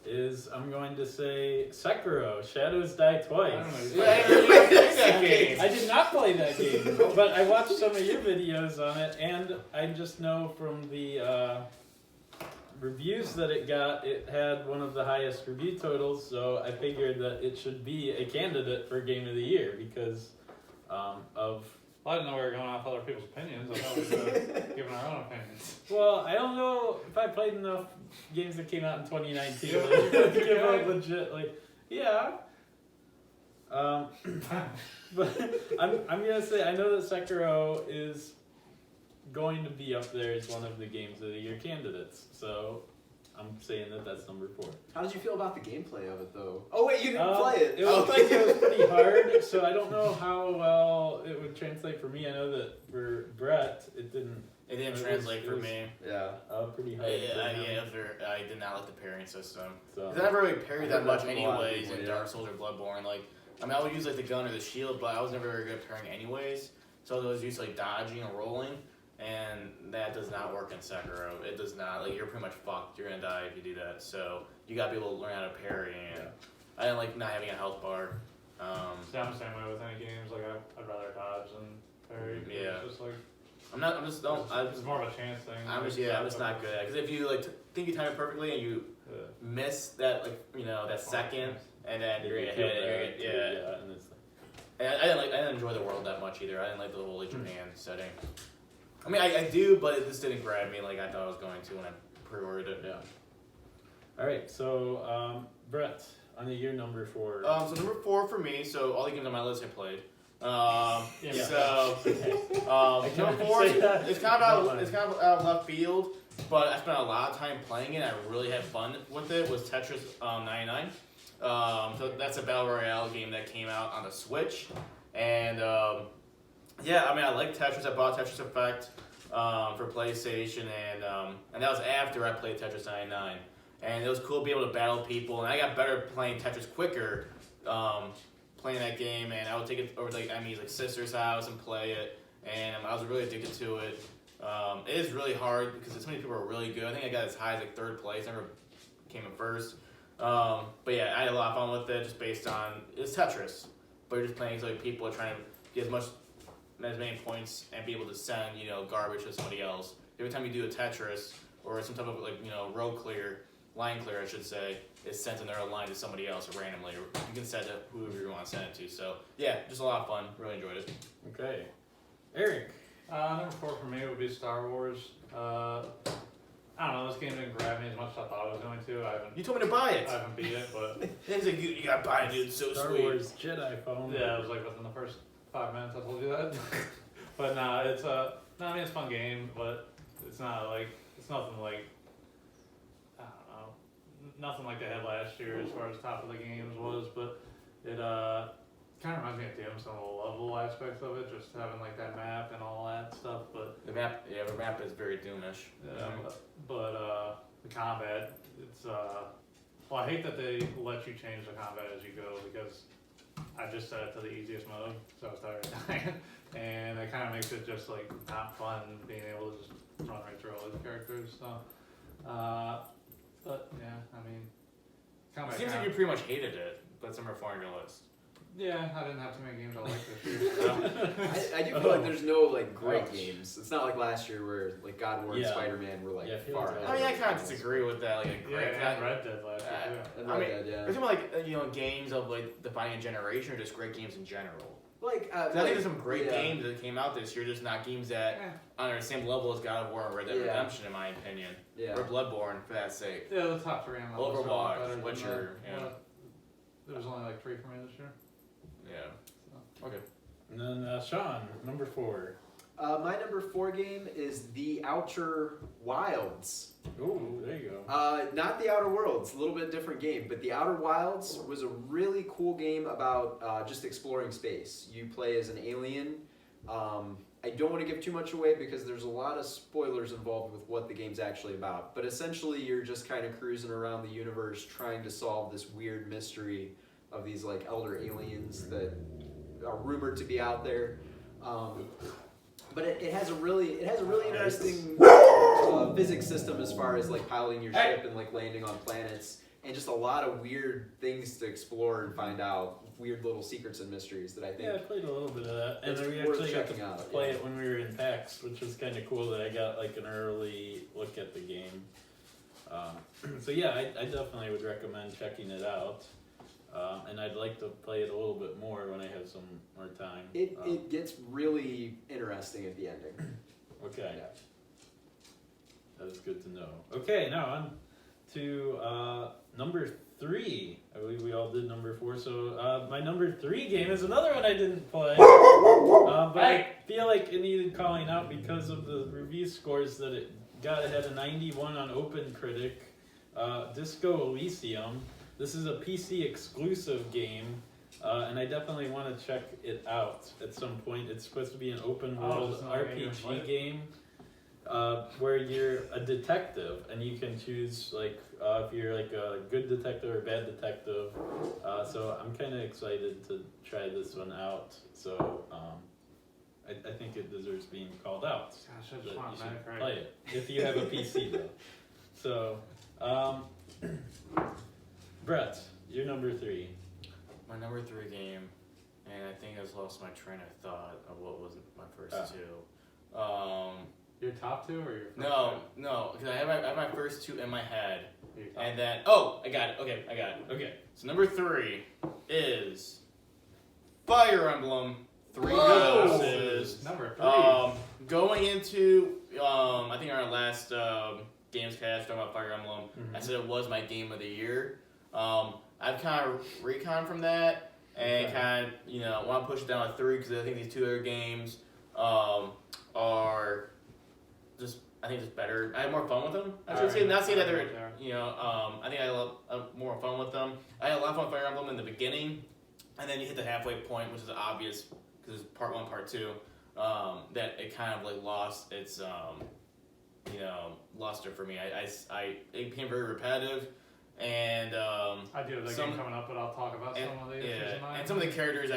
is I'm going to say Sekiro, Shadows Die Twice. I don't know. Yeah, I didn't even play that game. I did not play that game, but I watched some of your videos on it, and I just know from the reviews that it got, it had one of the highest review totals, so I figured that it should be a candidate for Game of the Year because of... Well, I didn't know we were going off other people's opinions. I thought we were giving our own opinions. Well, I don't know if I played enough games that came out in 2019 Yeah. to give a legit, like, yeah. But I'm gonna say I know that Sekiro is going to be up there as one of the Games of the Year candidates, so I'm saying that that's number 4. How did you feel about the gameplay of it, though? Oh wait, you didn't play it. It looked like it was pretty hard, so I don't know how well it would translate for me. I know that for Brett, it didn't. It didn't It was- translate it for was- me. Yeah. Pretty hard. I did not like the parrying system. So. 'Cause I never really parried that much That's a lot of anyways people, in yeah. Dark Souls or Bloodborne. Like, I mean, I would use like the gun or the shield, but I was never very good at parrying anyways. So I was used to like dodging and rolling, and that does not work in Sekiro. It does not. Like, you're pretty much fucked. You're gonna die if you do that. So you gotta be able to learn how to parry. And I didn't like not having a health bar. See, I'm the same way with any games. Like, I'd rather dodge than parry. Yeah. It's just like, It's it's more of a chance thing. I'm just not good at it. Because if you like think you time it perfectly and you Yeah. miss that that second, and then you're gonna feel hit it. bad, Yeah. too, and it's And I didn't enjoy the world that much either. I didn't like the whole Japan setting. I mean, I do, but it just didn't grab me like I thought I was going to when I pre-ordered it. Yeah. All right, so Brett, on the year number 4. So number 4 for me. So all the games on my list I played. Yeah. So I number can't 4, say that. it's kind of out of left field, but I spent a lot of time playing it. I really had fun with it. Was Tetris 99. So that's a battle royale game that came out on the Switch, and yeah, I mean I like Tetris. I bought Tetris Effect for PlayStation, and that was after I played Tetris 99, and it was cool to be able to battle people, and I got better playing Tetris quicker, playing that game, and I would take it over to like Emmy's like sister's house and play it, and I was really addicted to it. It is really hard because so many people are really good. I think I got as high as like 3rd place. I never came in 1st. But yeah, I had a lot of fun with it just based on it's Tetris, but you're just playing so like people are trying to get as many points and be able to send garbage to somebody else. Every time you do a Tetris or some type of road clear, line clear I should say, it's sent another line to somebody else randomly. Or you can send it to whoever you want to send it to. So yeah, just a lot of fun. Really enjoyed it. Okay. Eric. Number 4 for me would be Star Wars. I don't know, this game didn't grab me as much as I thought it was going to. You told me to buy it. I haven't beat it, but He's like, you gotta buy it, dude. It's so Star sweet. Wars Jedi phone. yeah, it was like within the first 5 minutes I told you that. But nah, it's I mean it's a fun game, but it's not like it's nothing like I don't know, nothing like they had last year as far as top of the games was. But it kind of reminds me of Doom, some of the level aspects of it, just having like that map and all that stuff. But The map is very Doomish. but the combat, it's well, I hate that they let you change the combat as you go because I just set it to the easiest mode, so I was tired of dying, and it kind of makes it just like not fun being able to just run right through all these characters. So, but yeah, I mean, combat. It seems like you pretty much hated it, but it's number 4 on your list. Yeah, I didn't have too many games I liked this year. I do feel like there's no like great Ouch. games. It's not like last year where like God of War and Yeah. Spider-Man were like Yeah, I feel far like ahead. I mean, I of kind of everything disagree with that. Like, Yeah, and Red Dead last year Uh, too. else. And I Red mean, Dead, yeah. There's some like games of like defining a generation, or just great games in general. Like, 'Cause I think there's some great yeah. games that came out this year, just not games that are on the same level as God of War and Red Dead Yeah. Redemption, in my opinion, Yeah. or Bloodborne for that sake. Yeah, the top 3 on my list are a lot better Overwatch, than Witcher, that. yeah. There was only like 3 for me this year. Yeah. Okay. And then Sean, number 4. My number 4 game is The Outer Wilds. Ooh, there you go. Not The Outer Worlds, a little bit different game, but The Outer Wilds was a really cool game about just exploring space. You play as an alien. I don't want to give too much away because there's a lot of spoilers involved with what the game's actually about, but essentially you're just kind of cruising around the universe trying to solve this weird mystery of these like elder aliens that are rumored to be out there. But it has a really interesting physics system as far as like piloting your ship and like landing on planets. and just a lot of weird things to explore and find out, weird little secrets and mysteries that I think. Yeah, I played a little bit of that, and It's we worth actually got to checking out, play yeah. it when we were in PAX, which was kind of cool that I got like an early look at the game. So yeah, I definitely would recommend checking it out, and I'd like to play it a little bit more when I have some more time. It gets really interesting at the ending. Okay, Yeah. that is good to know. Okay, now on to number 3. I believe we all did number 4. So my number 3 game is another one I didn't play, but I feel like it needed calling out because of the review scores that it got. It had a 91 on OpenCritic. Disco Elysium. This is a PC exclusive game, and I definitely want to check it out at some point. It's supposed to be an open world just not a game RPG game. Where you're a detective and you can choose like if you're like a good detective or a bad detective. So I'm kind of excited to try this one out. So I think it deserves being called out. Gosh, I That just want you should Metacritic. play it if you have a PC though. So Brett, you're number 3. My number 3 game, and I think I just lost my train of thought of what was my first 2. Your top 2 or your first No, because I have my first 2 in my head, two? Your top and then I got it. Okay, I got it. Okay. So number 3 is Fire Emblem 3 Whoa! Houses. Number 3. Going into I think our last Gamescast talking about Fire Emblem, I said it was my game of the year. I've kind of recon from that and kind of want to push it down to 3 because I think these 2 other games are just better. I had more fun with them. I should say not say that they're I think I had more fun with them. I had a lot of fun with Fire Emblem in the beginning, and then you hit the halfway point, which is obvious because it's part 1, part 2. That it kind of like lost its luster for me. It became very repetitive, and I do have that game coming up, but I'll talk about some of the issues in mine. and some of the characters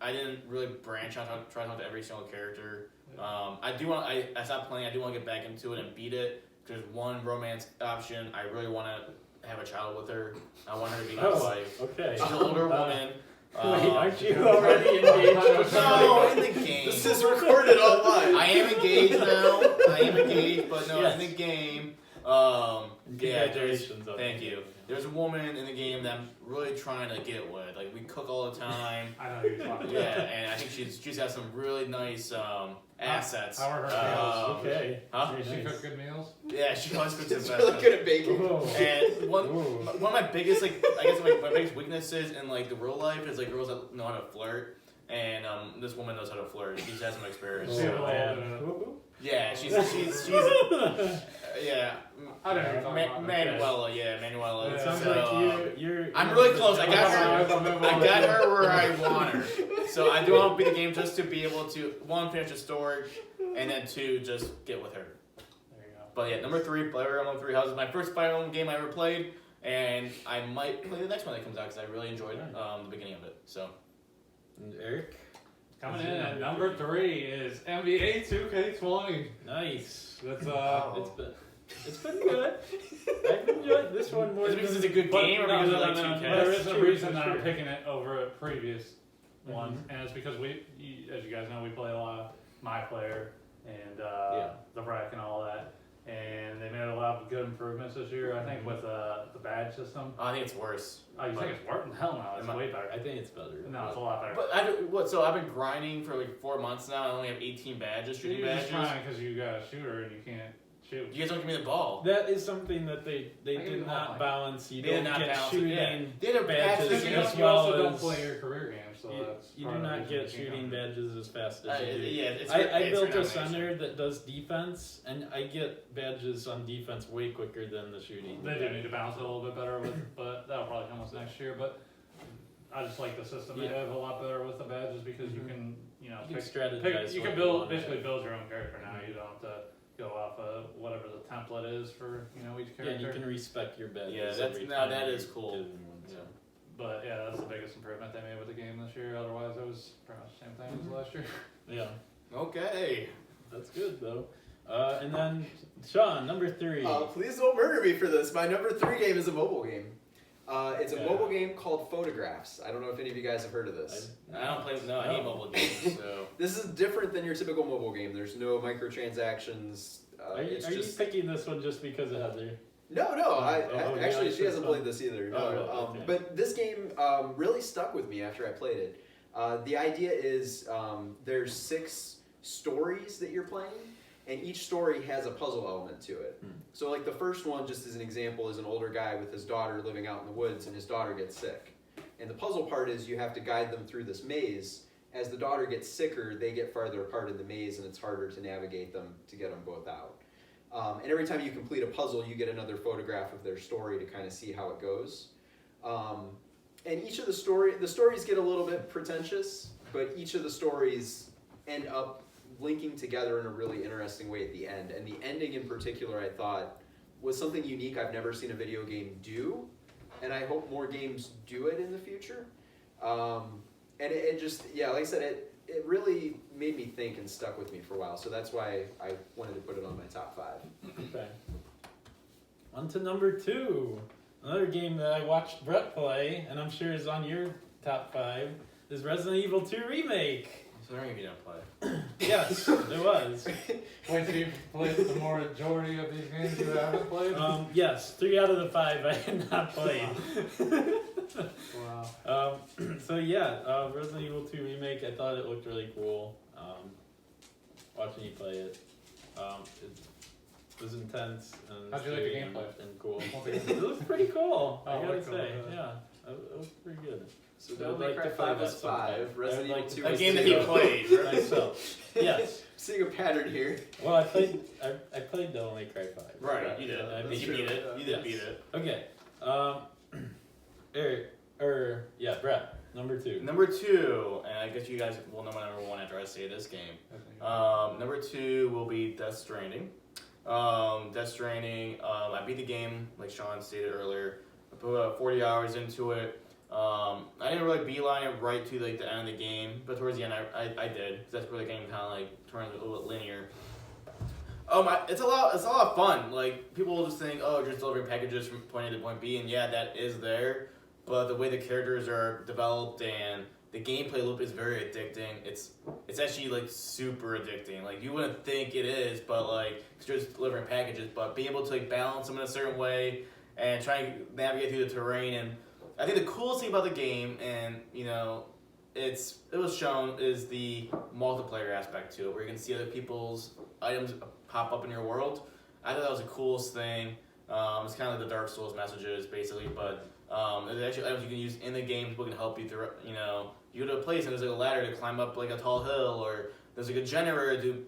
I didn't really branch out to try to talk to every single character. I stopped playing. I do want to get back into it and beat it. There's one romance option. I really want to have a child with her. I want her to be my wife. Okay. She's an older woman. Wait, aren't you already engaged? No, in the game. This is recorded online. I am engaged now. But no, Yes. in the game. Congratulations on Thank that. you. There's a woman in the game that I'm really trying to get with. Like we cook all the time. I know who you're talking Yeah, about. and I think she's got some really nice assets. How are her meals? Okay. Huh? Does she Nice. cook good meals? Yeah, she always cooks the It's best. really good at baking. Whoa. And one Ooh. of my biggest my biggest weaknesses in like the real life is like girls that know how to flirt. And this woman knows how to flirt. She's had some experience. Oh, So, man. yeah, she's yeah. I don't know who you're talking about. Manuela, Manuela. Yeah. It sounds So, like you're I'm really close. I got her. I I got her where I want her. So I do want to beat the game just to be able to 1 finish the story, and then 2 just get with her. There you go. But yeah, number 3, Fire Emblem 3 Houses. My first Fire Emblem game I ever played, and I might play the next one that comes out because I really enjoyed the beginning of it. So And Eric? Coming in at number 3 is NBA 2K20. Nice. That's It's been good. I've enjoyed this one more is it because than it's a good game or because I like 2K? There is That's a true, reason for that sure. I'm picking it over previous ones, Mhm. and it's because as you guys know, we play a lot of My Player and Yeah. the Wreck and all that, and they made a lot of good improvements this year. I think with the badge system. I think it's worse. Oh, you think it's worse? Hell no, it's way better. I think it's better. No, it's a lot better. But so I've been grinding for like 4 months now. I only have 18 badges, shooting You're just badges. trying because you got a shooter and you can't shoot. You guys don't give me the ball. That is something that they I give did you not one. balance. You They did don't not get balance it, shooting yeah. They had a badges patch You, as you also well don't as play your career games, so that's you part do of the not reason get you can't shooting come. badges as fast as you do. Yeah, it's I built a denomination. center that does defense, and I get badges on defense way quicker than the shooting. They do need to balance it a little bit better with, but that'll probably come with next year. But I just like the system they Yeah. have a lot better with the badges because you Mhm. can, You can strategize. you what can you want. basically build your own character now. You don't have to go off of whatever the template is for each Yeah, character. you can respect your badges. Yeah, that's- every no, time that you is cool. give them one, so. But yeah, that's the biggest improvement they made with the game this year. Otherwise, it was pretty much the same thing as last year. Yeah, Okay. that's good though. And then Sean, number 3. Please don't murder me for this. My number 3 game is a mobile game. It's a mobile game called Photographs. I don't know if any of you guys have heard of this. I don't play. No, I hate mobile games. So This is different than your typical mobile game. There's no microtransactions. Are you picking this one just because of Heather? No. Actually, she hasn't played this either. No. Okay. But this game really stuck with me after I played it. The idea is there's 6 stories that you're playing, and each story has a puzzle element to it. So like the first one, just as an example, is an older guy with his daughter living out in the woods, and his daughter gets sick. And the puzzle part is you have to guide them through this maze. As the daughter gets sicker, they get farther apart in the maze, and it's harder to navigate them to get them both out. And every time you complete a puzzle, you get another photograph of their story to kind of see how it goes. And each of the stories get a little bit pretentious, but each of the stories end up linking together in a really interesting way at the end. And the ending in particular, I thought, was something unique I've never seen a video game do, and I hope more games do it in the future. And it just, like I said, it really made me think and stuck with me for a while, so that's why I wanted to put it on my top 5. Okay. On to number 2. Another game that I watched Brett play, and I'm sure is on your top 5, is Resident Evil 2 Remake. so there you don't play. Yes, it was. Wait till you play the majority of these games you haven't played? Yes, 3 out of the 5 I had not played. Wow. Resident Evil 2 Remake, I thought it looked really cool. Watching you play it. It was intense and How'd you like the scary gameplay? and cool. It was pretty cool, Oh, I gotta cool, say. yeah. Yeah, it was pretty good. So I Devil would May like Cry to play 5 that was 5, sometime. Resident I would Evil like to 2 play was A game that 0. he played. Right? Myself. Yes. Seeing a pattern here. Well, I played Devil May Cry 5. Right, you did. I You beat beat it. You did Yes. beat it. Okay. Brett, number 2. Number 2, and I guess you guys will know my number 1 after I say this game. Number 2 will be Death Stranding. Death Stranding, I beat the game, like Sean stated earlier. I put about 40 hours into it. I didn't really beeline it right to like the end of the game, but towards the end I did. That's where the game kind of like turns a little bit linear. It's a lot of fun. Like people will just think, oh, just delivering packages from point A to point B, and yeah, that is there. But the way the characters are developed and the gameplay loop is very addicting. It's actually like super addicting. Like you wouldn't think it is, but like it's just delivering packages. But being able to like balance them in a certain way and trying to navigate through the terrain, and I think the coolest thing about the game, and you know, it was shown, is the multiplayer aspect to it, where you can see other people's items pop up in your world. I thought that was the coolest thing. It's kind of like the Dark Souls messages, basically, but there's actually items you can use in the game. People can help you through. You know, you go to a place and there's like a ladder to climb up like a tall hill, or there's like a generator to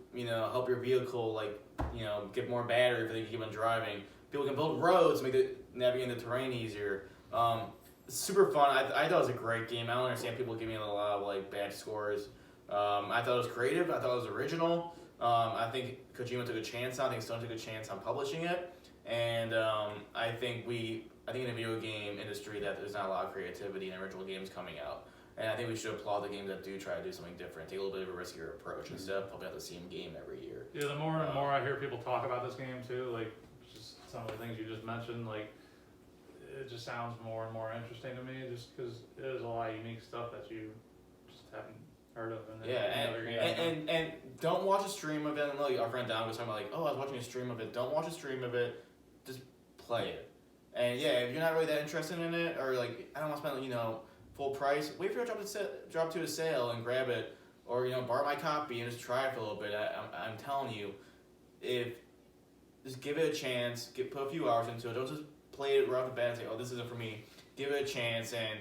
help your vehicle like get more battery if you keep on driving. People can build roads, make it navigating the terrain easier. It's super fun. I thought it was a great game. I don't understand people giving it a lot of like bad scores. I thought it was creative. I thought it was original. I think Kojima took a chance on it. I think Sony took a chance on publishing it. And I think in the video game industry that there's not a lot of creativity in original games coming out. And I think we should applaud the games that do try to do something different, take a little bit of a riskier approach instead of pumping out the same game every year. Yeah, the more and more I hear people talk about this game too, like just some of the things you just mentioned, like it just sounds more and more interesting to me, just because there's a lot of unique stuff that you just haven't heard of in any other game. And don't watch a stream of it. And like our friend Don was talking about, like, oh, I was watching a stream of it. Don't watch a stream of it. Just play it. And yeah, if you're not really that interested in it, or like I don't want to spend full price, wait for it to drop to a sale and grab it, or borrow my copy and just try it for a little bit. I'm telling you, just give it a chance. Put a few hours into it. Don't just play it right off the bat and say, oh, this isn't for me. Give it a chance, and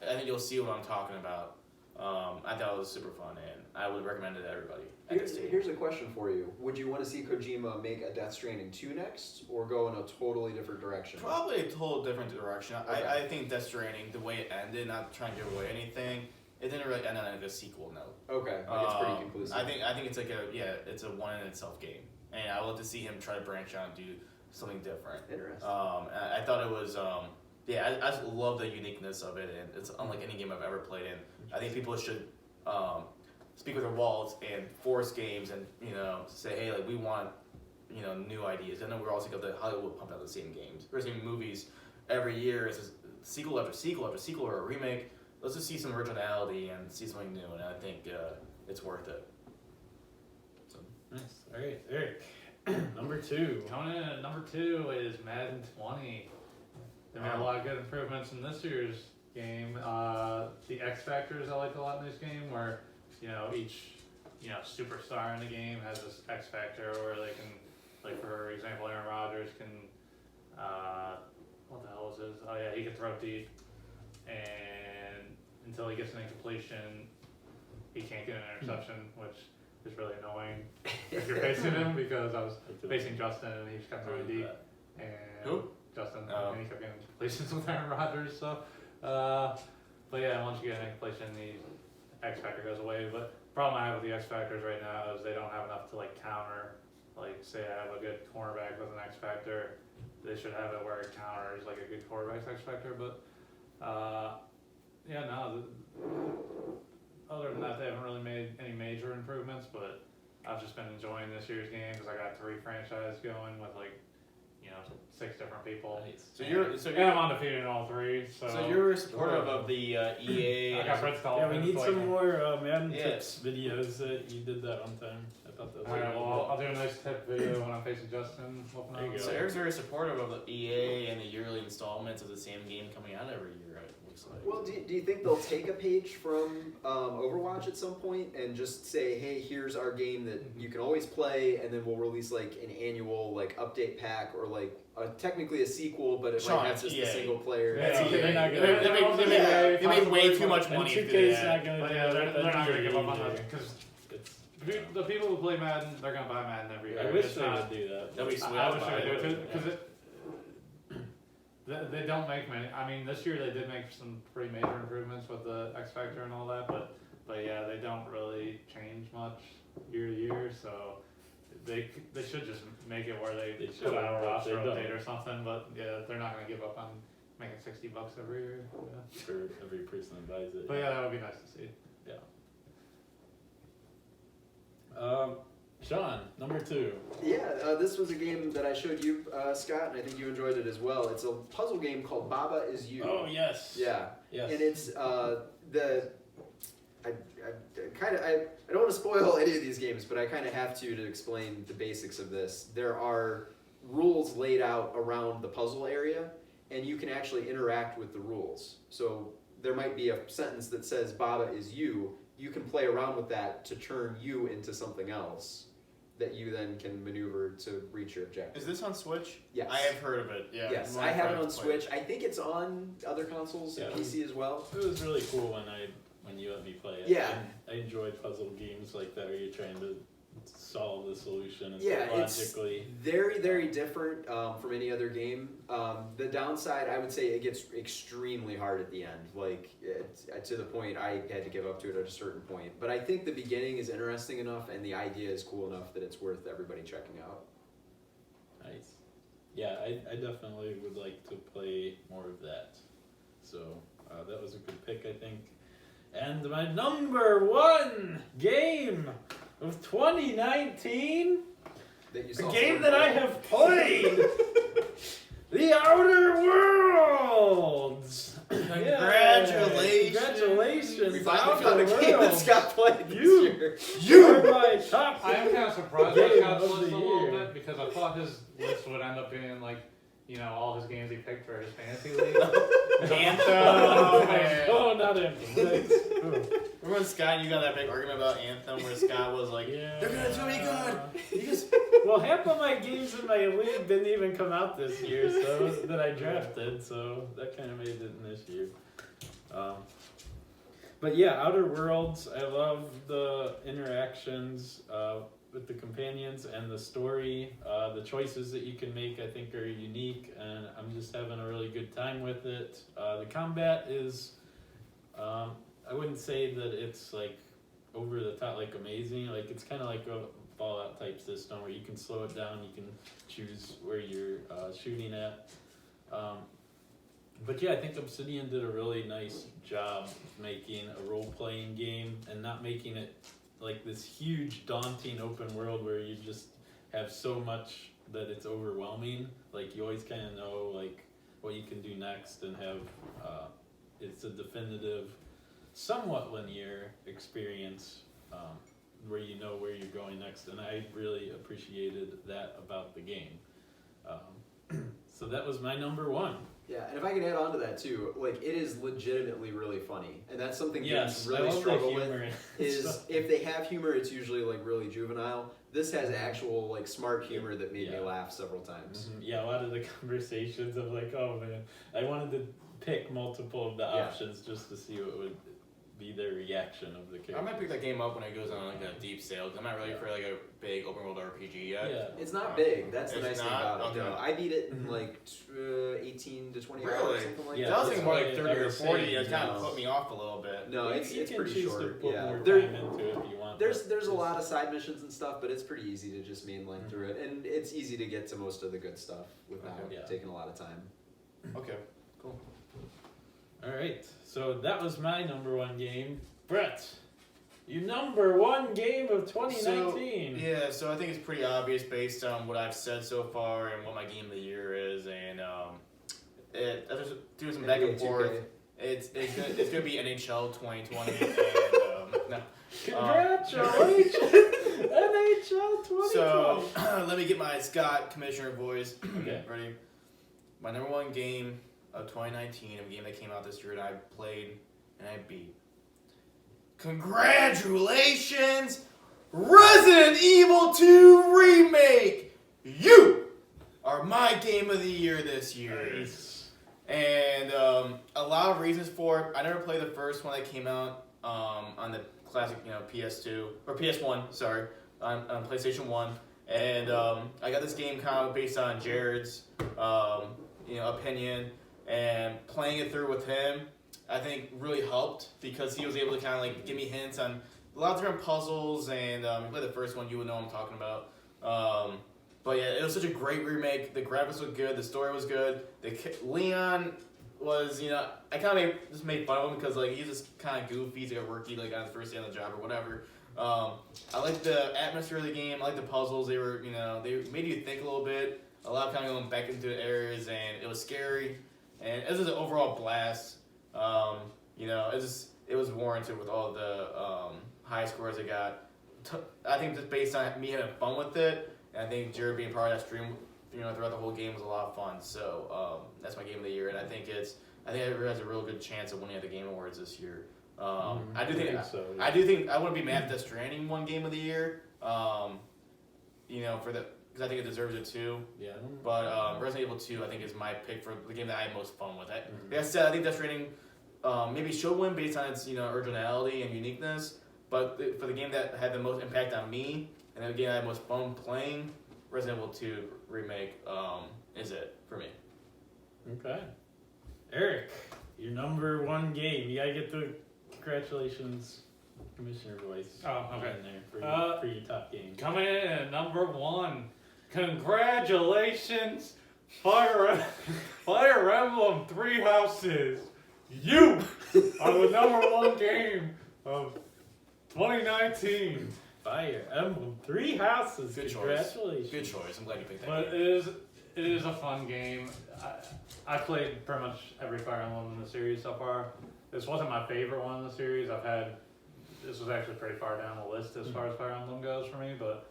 I think you'll see what I'm talking about. I thought it was super fun, and I would recommend it to everybody. Here's a question for you. Would you want to see Kojima make a Death Stranding 2 next, or go in a totally different direction? Probably a total different direction. Okay. I think Death Stranding, the way it ended, not trying to give away anything, it didn't really end on like a sequel note. Okay, it's pretty conclusive. I think it's like it's a one in itself game, and I would love to see him try to branch out and do something different. Interesting. I thought it was I just love the uniqueness of it, and it's unlike any game I've ever played in. I think people should speak with their wallets and force games, and say, hey, like we want new ideas. I know we're all sick of the Hollywood pumping out the same games. We're seeing movies every year. It's just sequel after sequel after sequel or a remake. Let's just see some originality and see something new, and I think it's worth it. So. Nice. All right, Eric. Number 2. Coming in at number 2 is Madden 20. They made a lot of good improvements in this year's game. The X factors I liked a lot in this game, where each superstar in the game has this X factor, where they can, like for example, Aaron Rodgers can, what the hell is his? Oh yeah, he can throw deep, and until he gets an incompletion, he can't get an interception, which is really annoying if you're facing him, because I was facing Justin and he just kept throwing deep. And Who? Justin, Oh. and he kept getting incompletions with Aaron Rodgers. So, but yeah, once you get an incompletion, the X factor goes away. But the problem I have with the X factors right now is they don't have enough to like counter. Like, say I have a good cornerback with an X factor, they should have it where it counters like a good quarterback's X factor. But yeah, no. Other than that, they haven't really made any major improvements. But I've just been enjoying this year's game because I got 3 franchises going with 6 different people. Nice. And I'm undefeated in all 3. So you're supportive of the EA. I got Fred Stall. Yeah, we need some more Madden Yeah. tips videos. You did that one time. I thought that was Alright, really well, I'll do a nice tip video when I'm facing Justin. There you go. So Eric's very supportive of the EA and the yearly installments of the same game coming out every year, it looks like. Well, do you think they'll take a page from Overwatch at some point and just say, hey, here's our game that you can always play, and then we'll release like an annual update pack, or technically a sequel, but it Sean, might have just EA. a single player. Yeah, they're not gonna- They made way too much And money for 2K's that. not gonna But do yeah, that. they're not gonna give up on either. that, because It's, the people who play Madden, they're gonna buy Madden every year. I wish It's they not- would do that. That'd be sweet. I wish I'd buy they would do it. it too, because they don't make many. I mean, this year they did make some pretty major improvements with the X Factor and all that, but yeah, they don't really change much year to year. So they should just make it where they They put should, out a but roster they don't. update or something. But yeah, they're not gonna give up on making $60 every year. Yeah. For every person that buys it. But yeah, that would be nice to see. Sean, number 2. Yeah, this was a game that I showed you, Scott, and I think you enjoyed it as well. It's a puzzle game called Baba Is You. Oh yes. Yeah. Yes. And it's I don't want to spoil any of these games, but I kind of have to explain the basics of this. There are rules laid out around the puzzle area, and you can actually interact with the rules. So there might be a sentence that says Baba is you. You can play around with that to turn you into something else that you then can maneuver to reach your objective. Is this on Switch? Yes. I have heard of it. Yeah. Yes, My I have it friends on play Switch. I think it's on other consoles and Yeah. PC as well. It was really cool when you let me play it. Yeah. And I enjoy puzzle games like that where you're trying to solve the solution and Yeah, think it's logically. very, very different from any other game. The downside, I would say, it gets extremely hard at the end. To the point I had to give up to it at a certain point. But I think the beginning is interesting enough, and the idea is cool enough that it's worth everybody checking out. Nice. Yeah, I definitely would like to play more of that. So that was a good pick, I think. And my number 1 game of 2019, That you a saw game some that I play. have played, The Outer Worlds. Congratulations. Congratulations. We I finally found a Outer game that Worlds. Scott played this You- year. You are my top. I am kind of surprised by Game Scott's of list the a little year. bit, because I thought his list would end up being all his games he picked for his fantasy league. Oh, Man. oh, not Anthem. Nice. Ooh. Remember when Scott and you got that big argument about Anthem where Scott was like, Yeah. they're gonna do me good. You just Well, half of my games in my league didn't even come out this year, so that I drafted, so that kind of made it in this year. But yeah, Outer Worlds, I love the interactions with the companions and the story. The choices that you can make, I think, are unique, and I'm just having a really good time with it. The combat is, I wouldn't say that it's over the top, amazing. It's kind of like a Fallout type system where you can slow it down, you can choose where you're shooting at. But yeah, I think Obsidian did a really nice job of making a role-playing game and not making it like this huge, daunting open world where you just have so much that it's overwhelming. You always kind of know what you can do next and have it's a definitive, somewhat linear experience where you know where you're going next, and I really appreciated that about the game. So that was my number one. Yeah, and if I can add on to that too, like it is legitimately really funny, and that's something Yes, games I really love the struggle humor with. in Is stuff. if they have humor, it's usually like really juvenile. This has actual like smart humor that made me Yeah. laugh several times. Yeah, a lot of the conversations of like, oh man, I wanted to pick multiple of the Yeah. options just to see what would be their reaction of the character. I might pick that game up when it goes on like a deep sale. 'Cause I'm not ready for like a big open world RPG yet. Yeah. It's not big. That's the It's nice thing not? about it. Okay. No, I beat it in Mhm. like 18 to 20 Really? hours, something like Yeah, It does that. seem more like that's 30 what I or was 40. saying, It kind no. of put me off a little bit. No, You- it's you can pretty choose short. to put Yeah, more there, time into it if you want. there's but a lot of side missions and stuff, but it's pretty easy to just mainline through it, and it's easy to get to most of the good stuff without Okay. Yeah. taking a lot of time. Okay. All right, so that was my number one game. Brett, your number one game of 2019. So I think it's pretty obvious based on what I've said so far and what my game of the year is, and I just doing some back and NBA forth. 2K. It's gonna be NHL 2020, and no. Congratulations, NHL 2020. So let me get my Scott Commissioner voice. Okay. Ready? My number one game of 2019, a game that came out this year and I played and I beat. Congratulations, Resident Evil 2 Remake! You are my game of the year this year. Nice. And a lot of reasons for it. I never played the first one that came out on the classic, PS2 or PS1. Sorry, on PlayStation 1. And I got this game kind of based on Jared's, opinion, and playing it through with him, I think really helped because he was able to kind of like give me hints on a lot of different puzzles. And if you play the first one, you would know what I'm talking about. But yeah, it was such a great remake. The graphics were good. The story was good. Leon was, I kind of just made fun of him because like he's just kind of goofy. He's like a rookie, like on his first day on the job or whatever. I like the atmosphere of the game. I like the puzzles. They were, they made you think a little bit. A lot of kind of going back into areas, and it was scary. And it was an overall blast. It was warranted with all the high scores I got. I think just based on me having fun with it, and I think Jared being part of that stream, throughout the whole game was a lot of fun. So that's my game of the year, and I think it has a real good chance of winning at the Game Awards this year. I do think so. I wouldn't be mad if Death Stranding won Game of the Year. Because I think it deserves it too. Yeah. But Resident Evil 2, I think, is my pick for the game that I had most fun with. Like I said, I think Death Stranding maybe should win based on its originality and uniqueness. But for the game that had the most impact on me and the game I had most fun playing, Resident Evil 2 Remake is it for me. Okay. Eric, your number one game. You gotta get the congratulations commissioner voice. Oh, okay. In there for your top game. Coming in at number one. Congratulations, Fire Emblem Three Houses. You are the number one game of 2019. Fire Emblem Three Houses. Good choice. Congratulations. Good choice. I'm glad you picked that But game. it is a fun game. I played pretty much every Fire Emblem in the series so far. This wasn't my favorite one in the series. This was actually pretty far down the list as far as Fire Emblem goes for me, but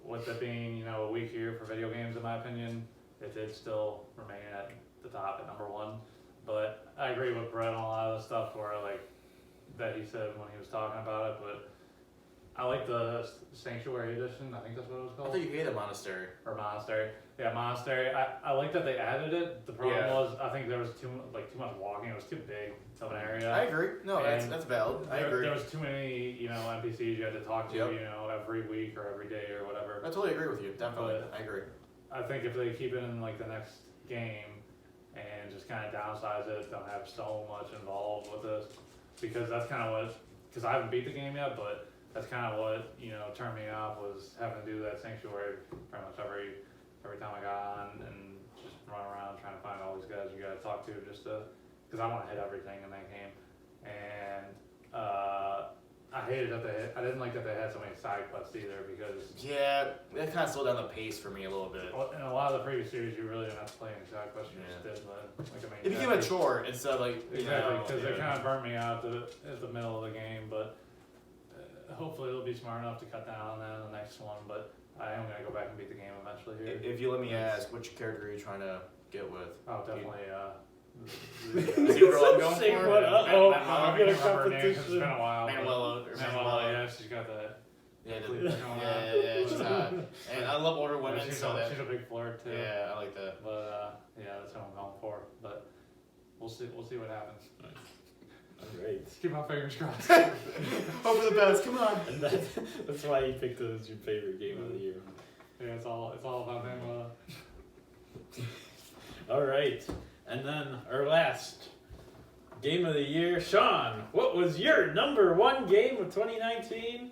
with it being, a weak year for video games in my opinion, it did still remain at the top at number one. But I agree with Brett on a lot of the stuff that he said when he was talking about it, but I like the Sanctuary Edition, I think that's what it was I called. thought you hated Monastery. Or Monastery. Yeah, Monastery. I like that they added it. The problem Yeah. was I think there was too much walking. It was too big of an area. I agree. No, And that's valid. I agree. There was too many, NPCs you had to talk to, Yep. every week or every day or whatever. I totally agree with you. Definitely. But- I agree. I think if they keep it in like the next game and just kind of downsize it, don't have so much involved with this, because that's kind of because I haven't beat the game yet, but that's kind of what turned me off was having to do that Sanctuary pretty much every time I got on and just run around trying to find all these guys you got to talk to just because I want to hit everything in that game. And I I hated that I didn't like that they had so many side quests either because Yeah, that kind of slowed down the pace for me a little bit. in a lot of the previous series you really didn't have to play any side quests. You just did like a main. It became a chore instead of like Exactly, because they kind of burnt me out at the middle of the game, but hopefully they'll be smart enough to cut down on that in the next one. But I am gonna go back and beat the game eventually here. If you let me ask, which character are you trying to get with? Oh, definitely. Is it girl I'm going Say for? what? Uh-oh, I'm gonna It's competition. been a while. Manuela. Yeah, she's got that. Yeah, she's hot. And I love older women, She's so a big flirt too. yeah, I like that. But yeah, that's what I'm going for. But we'll see what happens. Alright. Keep my fingers crossed. Hope for the best. Come on. And that's why you picked it as your favorite game of the year. Yeah, it's all about him. Alright. And then our last game of the year. Sean, what was your number one game of 2019?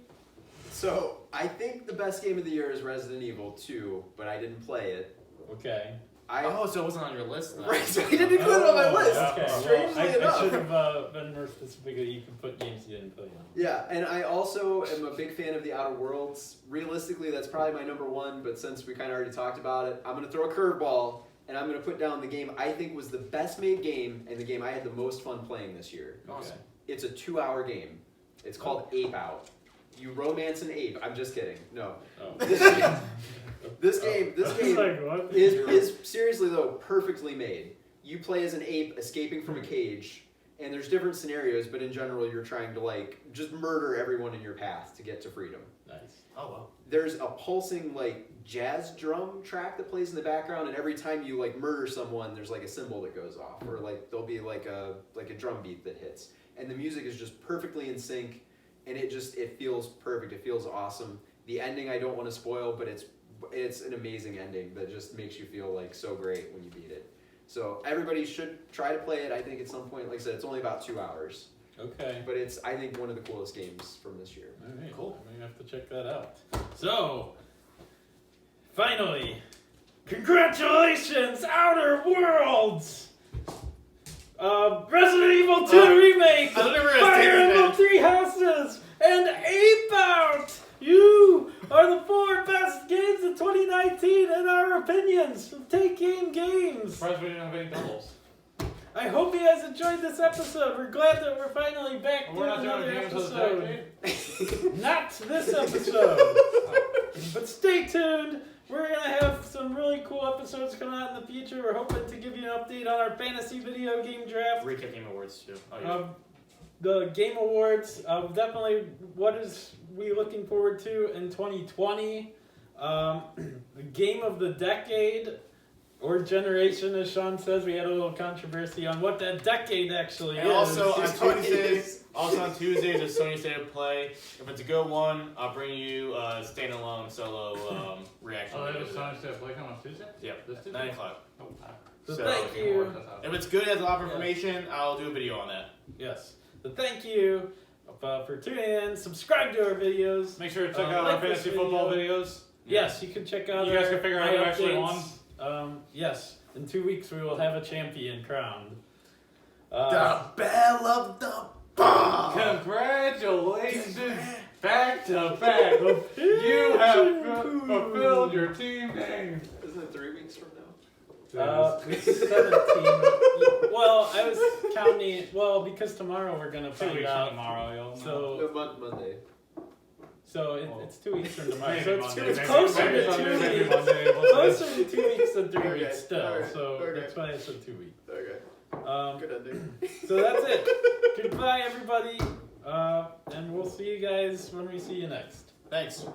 So I think the best game of the year is Resident Evil 2, but I didn't play it. Okay. Oh, so it wasn't on your list then. Right, so I didn't include it on my list. Okay. Strangely Well, I enough. should have been more specific that you can put games you didn't play on. Yeah, and I also am a big fan of the Outer Worlds. Realistically, that's probably my number one, but since we kind of already talked about it, I'm going to throw a curveball, and I'm going to put down the game I think was the best made game and the game I had the most fun playing this year. Awesome. It's a 2-hour game. It's called Ape Out. You romance an ape. I'm just kidding. No. Oh. This game Like, what? is seriously though perfectly made. You play as an ape escaping from a cage, and there's different scenarios, but in general you're trying to like just murder everyone in your path to get to freedom. Nice. Oh well. There's a pulsing like jazz drum track that plays in the background, and every time you like murder someone, there's like a symbol that goes off, or like there'll be like a drum beat that hits, and the music is just perfectly in sync, and it feels perfect. It feels awesome. The ending I don't want to spoil, but it's an amazing ending that just makes you feel like so great when you beat it. So everybody should try to play it. I think at some point, like I said, it's only about 2 hours. Okay. But it's, I think, one of the coolest games from this year. Alright, cool. I may have to check that out. So, finally, congratulations, Outer Worlds! Resident Evil 2 Remake! I thought they were gonna Fire take Emblem that. 3 Houses! And Ape Out! You are the 4 best games of 2019 in our opinions from Take Aim Games! Surprised we didn't have any doubles. I hope you guys enjoyed this episode. We're glad that we're finally back We're doing not doing another games of the episode. decade. Not this episode. But stay tuned. We're going to have some really cool episodes coming out in the future. We're hoping to give you an update on our fantasy video game draft. Recap Game Awards too. Oh, yeah. The Game Awards, definitely what is we looking forward to in 2020. The Game of the Decade or Generation, as Sean says. We had a little controversy on what that decade actually And is. also on Tuesdays is Sony State of Play. If it's a good one, I'll bring you a standalone solo reaction. Oh, they video have to a that. Sonic State of Play coming on Tuesday? Yep, This Tuesday? 9 o'clock. Oh, wow. So So, thank Game you. Awards, that's out. If it's good, has a lot of information, I'll do a video on that. Yes. So thank you for tuning in. Subscribe to our videos. Make sure to check out like our fantasy this football video. videos. Yes, you can check out. You guys our- can figure out my who actually updates. Yes, in 2 weeks we will have a champion crowned. Bell of the Ball! Congratulations! Back to back! You have fulfilled your team name! Isn't it 3 weeks from now? It's 17. Well, I was counting. Well, because tomorrow we're gonna 2 find weeks out. from tomorrow, you'll know. So, Monday. it's 2 weeks from tomorrow. Maybe So Monday, it's maybe closer Monday, to 2 Monday, maybe weeks. Monday, we'll see. Closer to 2 weeks than 3 Okay, weeks still. alright, So okay. that's why I said 2 weeks. Okay. Good ending. So that's it. Goodbye, everybody. And we'll see you guys when we see you next. Thanks.